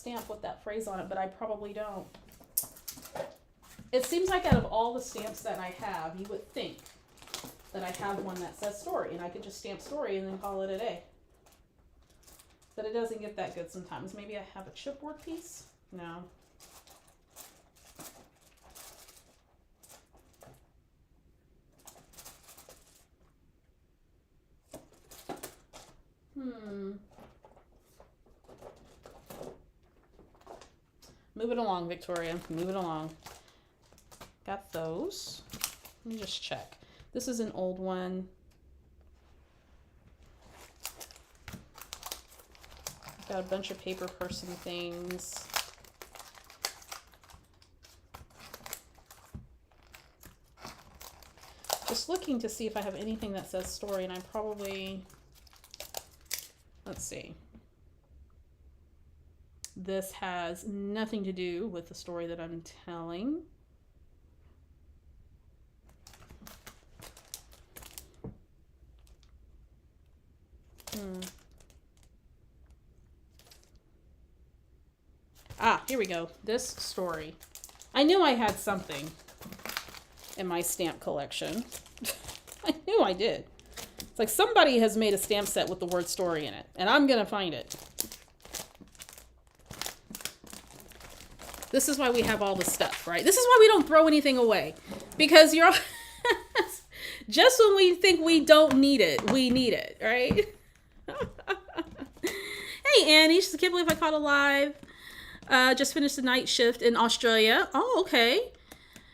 stamp with that phrase on it, but I probably don't. It seems like out of all the stamps that I have, you would think that I have one that says story, and I could just stamp story and then call it a day. But it doesn't get that good sometimes. Maybe I have a chipboard piece? No. Move it along, Victoria. Move it along. Got those. Let me just check. This is an old one. Got a bunch of paper person things. Just looking to see if I have anything that says story, and I probably, let's see. This has nothing to do with the story that I'm telling. Ah, here we go. This story. I knew I had something in my stamp collection. I knew I did. It's like somebody has made a stamp set with the word story in it, and I'm gonna find it. This is why we have all the stuff, right? This is why we don't throw anything away. Because you're just when we think we don't need it, we need it, right? Hey, Annie, she said, can't believe I caught a live. Just finished the night shift in Australia. Oh, okay.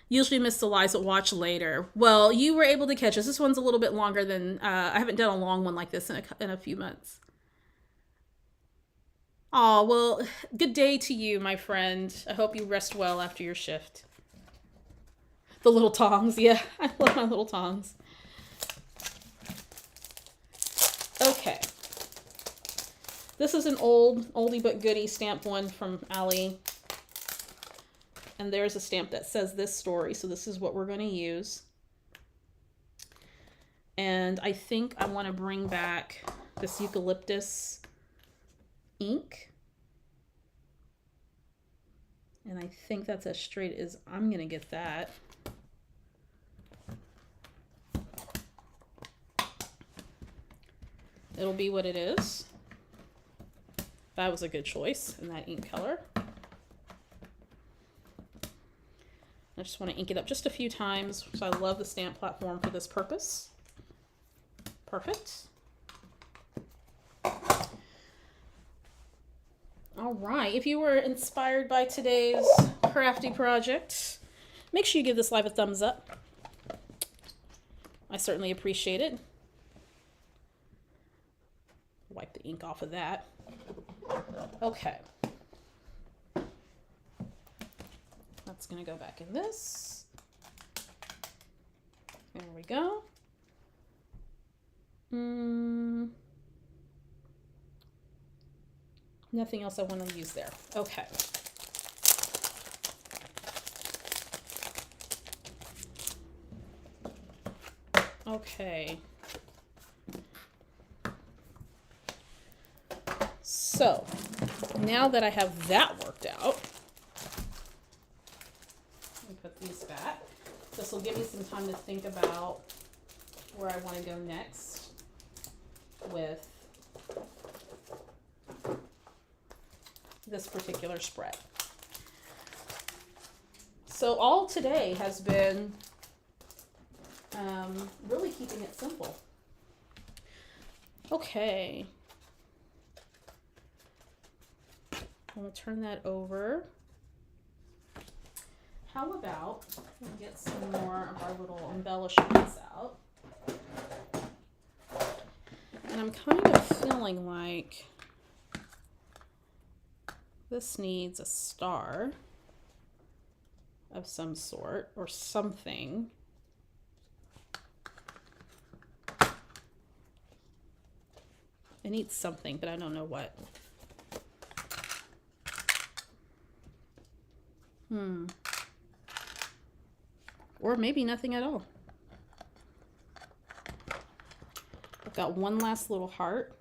Usually miss the lives, but watch later. Well, you were able to catch us. This one's a little bit longer than, I haven't done a long one like this in a few months. Oh, well, good day to you, my friend. I hope you rest well after your shift. The little tongs. Yeah, I love my little tongs. Okay. This is an oldie but goodie stamp one from Elle. And there's a stamp that says this story, so this is what we're going to use. And I think I want to bring back this eucalyptus ink. And I think that's as straight as I'm going to get that. It'll be what it is. That was a good choice in that ink color. I just want to ink it up just a few times, so I love the stamp platform for this purpose. Perfect. All right, if you were inspired by today's crafty project, make sure you give this live a thumbs up. I certainly appreciate it. Wipe the ink off of that. Okay. That's going to go back in this. There we go. Nothing else I want to use there. Okay. Okay. So, now that I have that worked out, let me put these back. This will give me some time to think about where I want to go next with this particular spread. So all today has been really keeping it simple. Okay. I'm going to turn that over. How about we get some more of our little embellishments out. And I'm kind of feeling like this needs a star of some sort or something. It needs something, but I don't know what. Or maybe nothing at all. I've got one last little heart.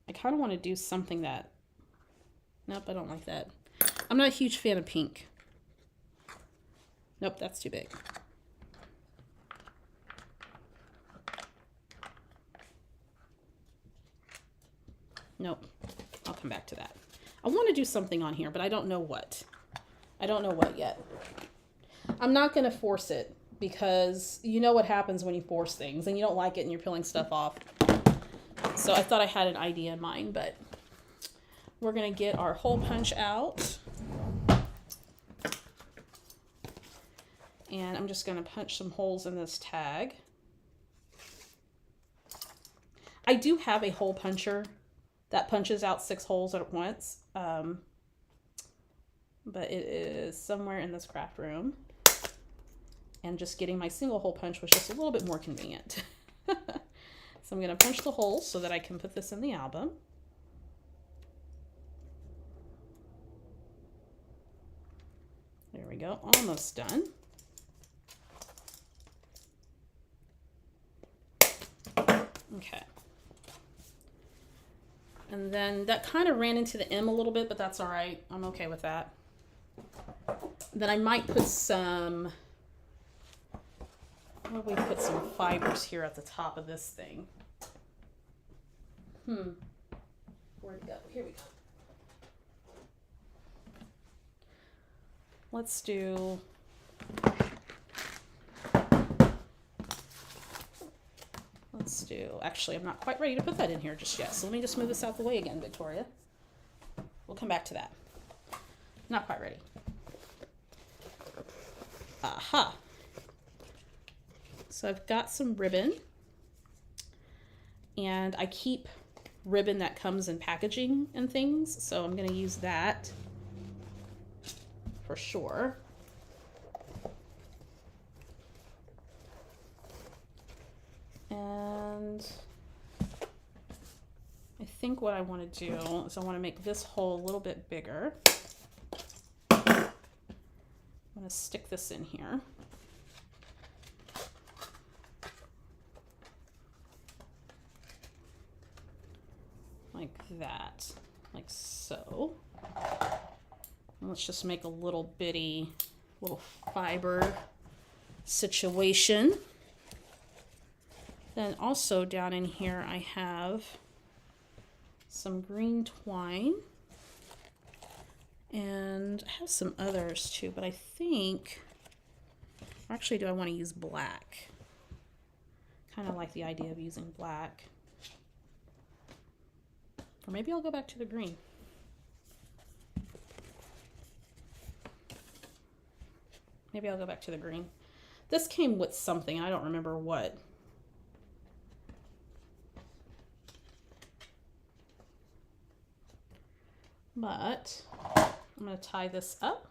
I kind of want to do something that Nope, I don't like that. I'm not a huge fan of pink. Nope, that's too big. Nope, I'll come back to that. I want to do something on here, but I don't know what. I don't know what yet. I'm not going to force it because you know what happens when you force things and you don't like it and you're peeling stuff off. So I thought I had an idea in mind, but we're going to get our hole punch out. And I'm just going to punch some holes in this tag. I do have a hole puncher that punches out 6 holes at once. But it is somewhere in this craft room. And just getting my single hole punch was just a little bit more convenient. So I'm going to punch the holes so that I can put this in the album. There we go, almost done. Okay. And then that kind of ran into the M a little bit, but that's all right. I'm okay with that. Then I might put some, what if we put some fibers here at the top of this thing? Where'd it go? Here we go. Let's do, actually, I'm not quite ready to put that in here just yet. So let me just move this out the way again, Victoria. We'll come back to that. Not quite ready. Aha. So I've got some ribbon. And I keep ribbon that comes in packaging and things. So I'm going to use that for sure. And I think what I want to do is I want to make this hole a little bit bigger. I'm going to stick this in here. Like that, like so. And let's just make a little bitty little fiber situation. Then also down in here I have some green twine and I have some others too, but I think, actually, do I want to use black? Kind of like the idea of using black. Or maybe I'll go back to the green. Maybe I'll go back to the green. This came with something, I don't remember what. But I'm going to tie this up.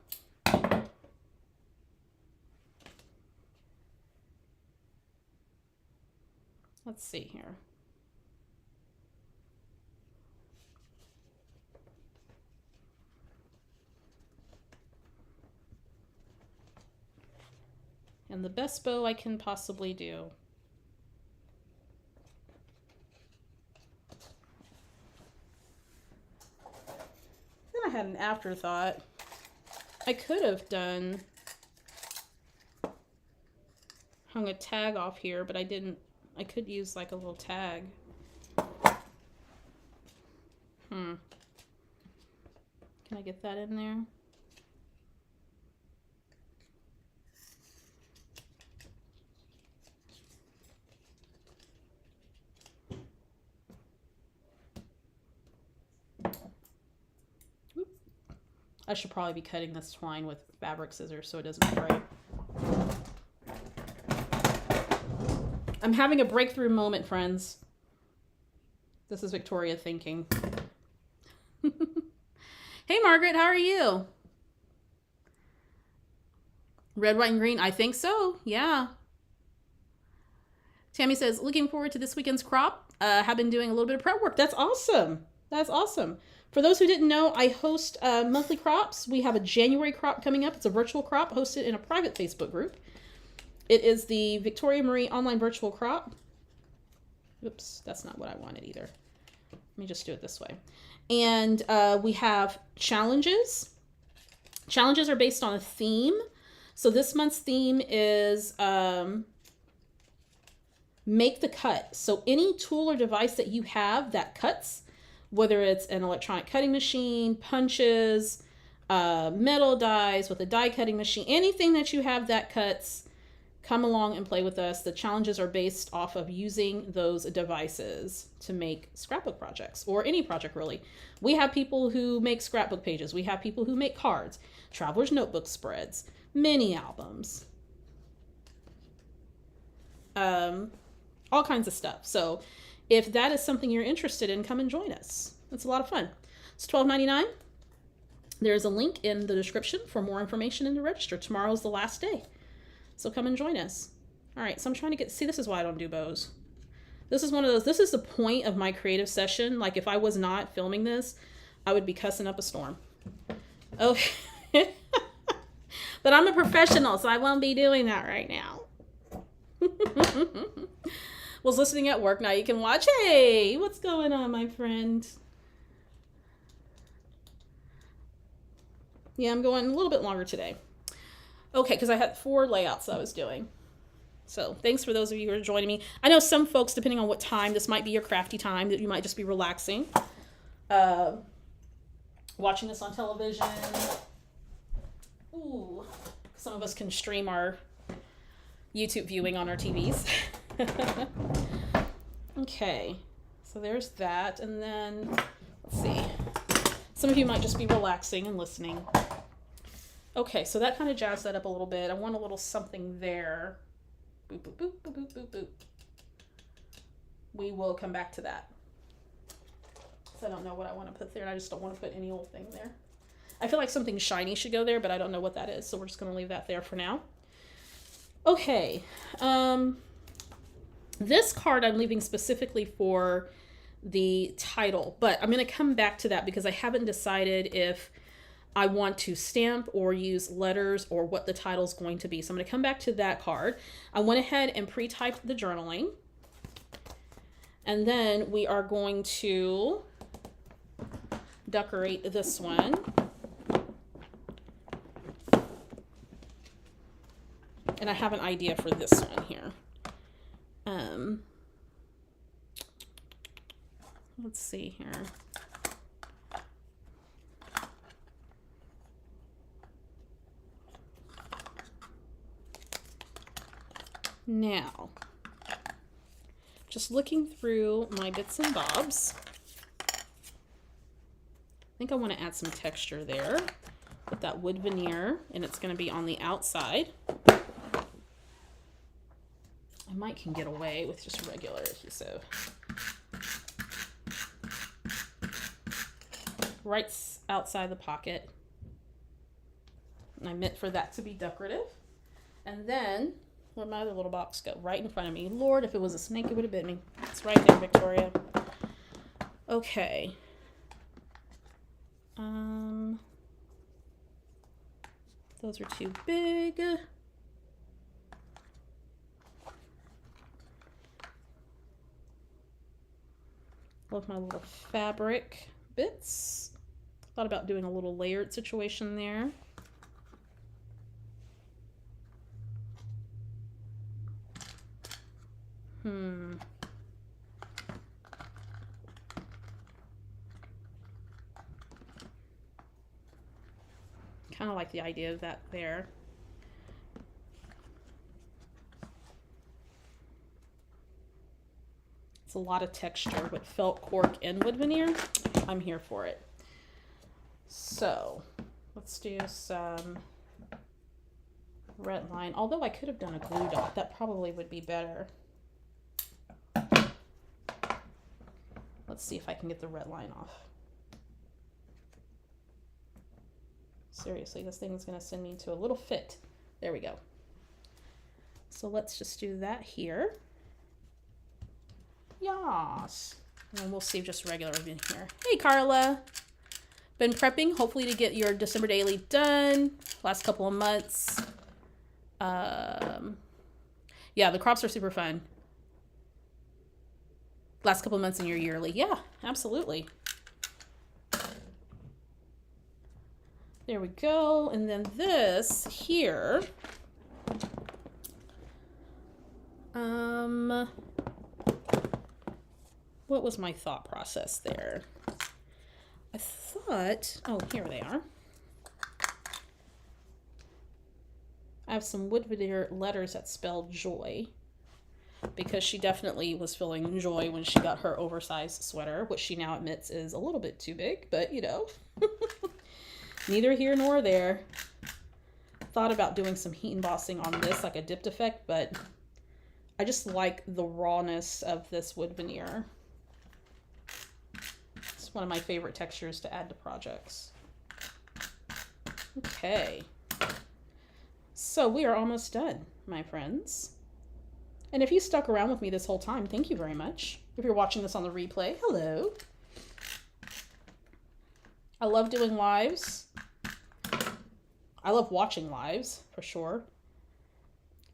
Let's see here. And the best bow I can possibly do. Then I had an afterthought. I could have hung a tag off here, but I didn't. I could use like a little tag. Can I get that in there? I should probably be cutting this twine with fabric scissors so it doesn't break. I'm having a breakthrough moment, friends. This is Victoria thinking. Hey, Margaret, how are you? Red, white, and green? I think so, yeah. Tammy says, looking forward to this weekend's crop. Have been doing a little bit of prep work. That's awesome. That's awesome. For those who didn't know, I host monthly crops. We have a January crop coming up. It's a virtual crop hosted in a private Facebook group. It is the Victoria Marie Online Virtual Crop. Oops, that's not what I wanted either. Let me just do it this way. And we have challenges. Challenges are based on a theme. So this month's theme is make the cut. So any tool or device that you have that cuts, whether it's an electronic cutting machine, punches, metal dies with a die cutting machine, anything that you have that cuts, come along and play with us. The challenges are based off of using those devices to make scrapbook projects, or any project really. We have people who make scrapbook pages. We have people who make cards, traveler's notebook spreads, mini albums, all kinds of stuff. So if that is something you're interested in, come and join us. It's a lot of fun. It's $12.99. There's a link in the description for more information and to register. Tomorrow's the last day. So come and join us. All right, so I'm trying to see, this is why I don't do bows. This is one of those, this is the point of my creative session. Like if I was not filming this, I would be cussing up a storm. Okay. But I'm a professional, so I won't be doing that right now. Was listening at work, now you can watch. Hey, what's going on, my friend? Yeah, I'm going a little bit longer today. Okay, because I had 4 layouts I was doing. So thanks for those of you who are joining me. I know some folks, depending on what time, this might be your crafty time, that you might just be relaxing. Watching this on television. Ooh, some of us can stream our YouTube viewing on our TVs. Okay, so there's that. And then, let's see. Some of you might just be relaxing and listening. Okay, so that kind of jazzed that up a little bit. I want a little something there. Boop, boop, boop, boop, boop, boop, boop. We will come back to that. So I don't know what I want to put there, and I just don't want to put any old thing there. I feel like something shiny should go there, but I don't know what that is, so we're just going to leave that there for now. Okay, this card I'm leaving specifically for the title, but I'm going to come back to that because I haven't decided if I want to stamp or use letters or what the title is going to be. So I'm going to come back to that card. I went ahead and pre-typed the journaling. And then we are going to decorate this one. And I have an idea for this one here. Let's see here. Now, just looking through my bits and bobs, I think I want to add some texture there with that wood veneer, and it's going to be on the outside. I might can get away with just regular adhesive. Right outside the pocket. And I meant for that to be decorative. And then, where'd my other little box go? Right in front of me. Lord, if it was a snake, it would have bit me. It's right there, Victoria. Okay. Those are too big. Love my little fabric bits. Thought about doing a little layered situation there. Kind of like the idea of that there. It's a lot of texture with felt cork and wood veneer. I'm here for it. So let's do some red line. Although I could have done a glue dot. That probably would be better. Let's see if I can get the red line off. Seriously, this thing is going to send me into a little fit. There we go. So let's just do that here. Yas. And then we'll save just regular in here. Hey, Carla. Been prepping, hopefully to get your December daily done. Last couple of months. Yeah, the crops are super fun. Last couple of months in your yearly. Yeah, absolutely. There we go. And then this here. What was my thought process there? I thought, oh, here they are. I have some wood veneer letters that spell joy, because she definitely was feeling joy when she got her oversized sweater, which she now admits is a little bit too big, but you know, neither here nor there. Thought about doing some heat embossing on this, like a dipped effect, but I just like the rawness of this wood veneer. It's one of my favorite textures to add to projects. Okay. So we are almost done, my friends. And if you stuck around with me this whole time, thank you very much. If you're watching this on the replay, hello. I love doing lives. I love watching lives, for sure.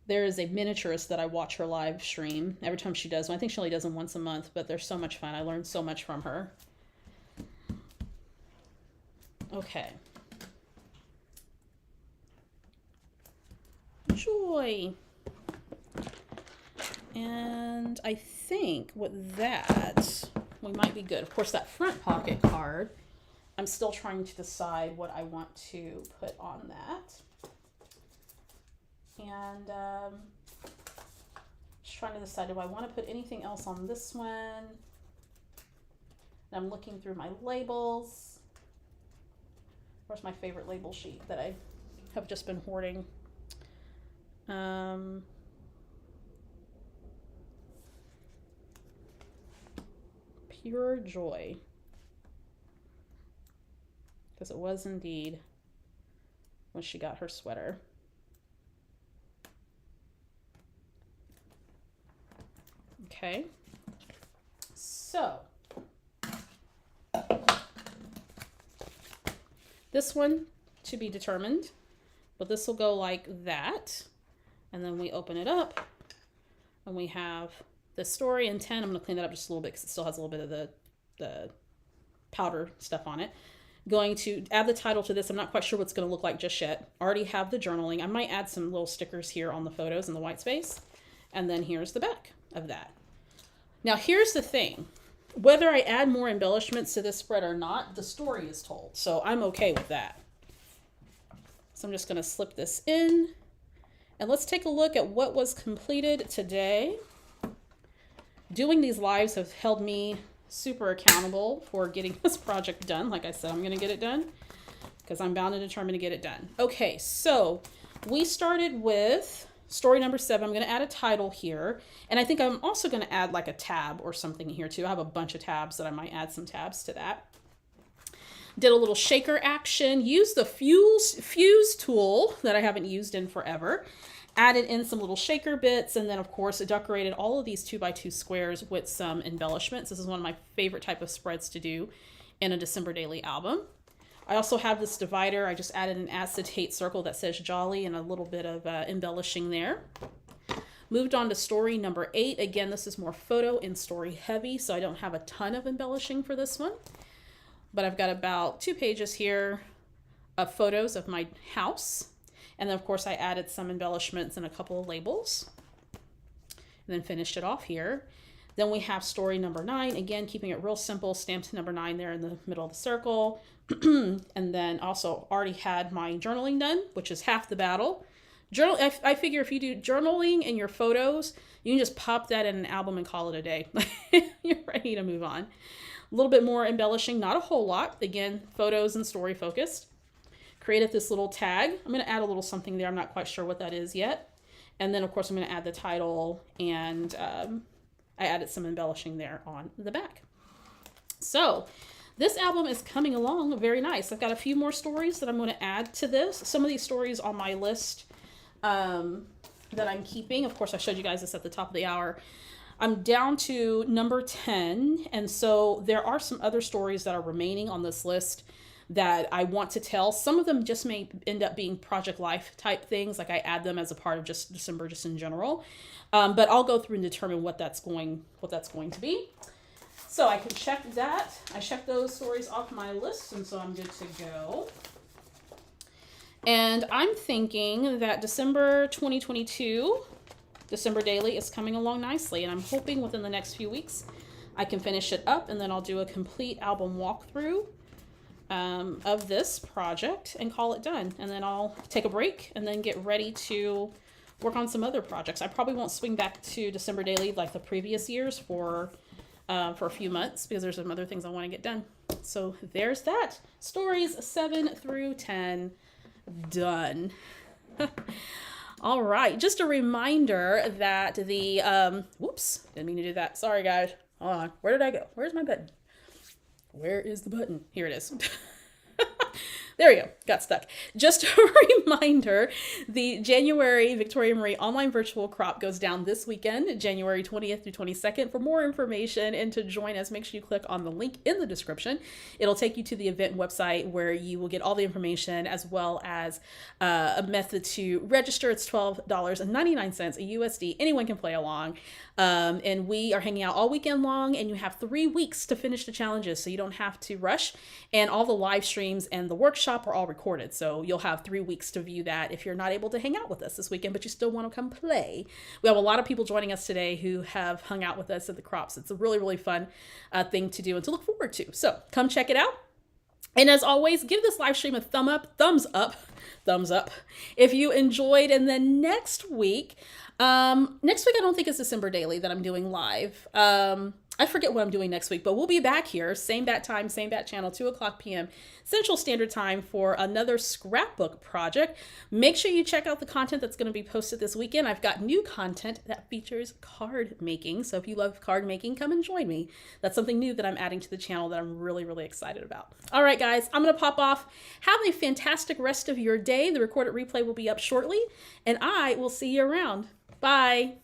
There is a miniaturist that I watch her live stream every time she does one. I think she only does them once a month, but they're so much fun. I learned so much from her. Okay. Joy. And I think with that, we might be good. Of course, that front pocket card, I'm still trying to decide what I want to put on that. And just trying to decide, do I want to put anything else on this one? And I'm looking through my labels. Where's my favorite label sheet that I have just been hoarding? Pure joy. Because it was indeed when she got her sweater. Okay. So this one to be determined, but this will go like that. And then we open it up and we have the story in 10. I'm going to clean that up just a little bit because it still has a little bit of the powder stuff on it. Going to add the title to this. I'm not quite sure what's going to look like just yet. Already have the journaling. I might add some little stickers here on the photos in the white space. And then here's the back of that. Now here's the thing. Whether I add more embellishments to this spread or not, the story is told. So I'm okay with that. So I'm just going to slip this in. And let's take a look at what was completed today. Doing these lives have held me super accountable for getting this project done. Like I said, I'm going to get it done because I'm bound and determined to get it done. Okay, so we started with story number 7. I'm going to add a title here. And I think I'm also going to add like a tab or something here too. I have a bunch of tabs that I might add some tabs to that. Did a little shaker action, used the fuse tool that I haven't used in forever, added in some little shaker bits, and then of course I decorated all of these 2x2 squares with some embellishments. This is one of my favorite type of spreads to do in a December daily album. I also have this divider. I just added an acetate circle that says Jolly and a little bit of embellishing there. Moved on to story number 8. Again, this is more photo and story heavy, so I don't have a ton of embellishing for this one. But I've got about 2 pages here of photos of my house. And then of course I added some embellishments and a couple of labels. And then finished it off here. Then we have story number 9. Again, keeping it real simple, stamped number 9 there in the middle of the circle. And then also already had my journaling done, which is half the battle. I figure if you do journaling in your photos, you can just pop that in an album and call it a day. You're ready to move on. A little bit more embellishing, not a whole lot. Again, photos and story focused. Created this little tag. I'm going to add a little something there. I'm not quite sure what that is yet. And then, of course, I'm going to add the title, and I added some embellishing there on the back. So this album is coming along very nice. I've got a few more stories that I'm going to add to this. Some of these stories on my list that I'm keeping. Of course, I showed you guys this at the top of the hour. I'm down to number 10, and so there are some other stories that are remaining on this list that I want to tell. Some of them just may end up being project life type things, like I add them as a part of just December, just in general. But I'll go through and determine what that's going to be. So I can check that. I checked those stories off my list, and so I'm good to go. And I'm thinking that December 2022, December Daily is coming along nicely. And I'm hoping within the next few weeks I can finish it up, and then I'll do a complete album walkthrough of this project and call it done. And then I'll take a break and then get ready to work on some other projects. I probably won't swing back to December Daily like the previous years for a few months because there's some other things I want to get done. So there's that. Stories 7 through 10 done. All right. Just a reminder that the, whoops, didn't mean to do that. Sorry, guys. Hold on. Where did I go? Where's my button? Where is the button? Here it is. There we go. Got stuck. Just a reminder, the January Victoria Marie online virtual crop goes down this weekend, January 20th through 22nd. For more information and to join us, make sure you click on the link in the description. It'll take you to the event website where you will get all the information as well as a method to register. It's $12.99 a USD. Anyone can play along. And we are hanging out all weekend long, and you have 3 weeks to finish the challenges, so you don't have to rush. And all the live streams and the workshop are all recorded, so you'll have 3 weeks to view that if you're not able to hang out with us this weekend, but you still want to come play. We have a lot of people joining us today who have hung out with us at the crops. It's a really, really fun thing to do and to look forward to. So come check it out. And as always, give this live stream a thumbs up if you enjoyed. And then next week I don't think it's December Daily that I'm doing live. I forget what I'm doing next week, but we'll be back here, same bat time, same bat channel, 2:00 p.m. Central Standard Time for another scrapbook project. Make sure you check out the content that's going to be posted this weekend. I've got new content that features card making. So if you love card making, come and join me. That's something new that I'm adding to the channel that I'm really, really excited about. All right, guys, I'm going to pop off. Have a fantastic rest of your day. The recorded replay will be up shortly, and I will see you around. Bye.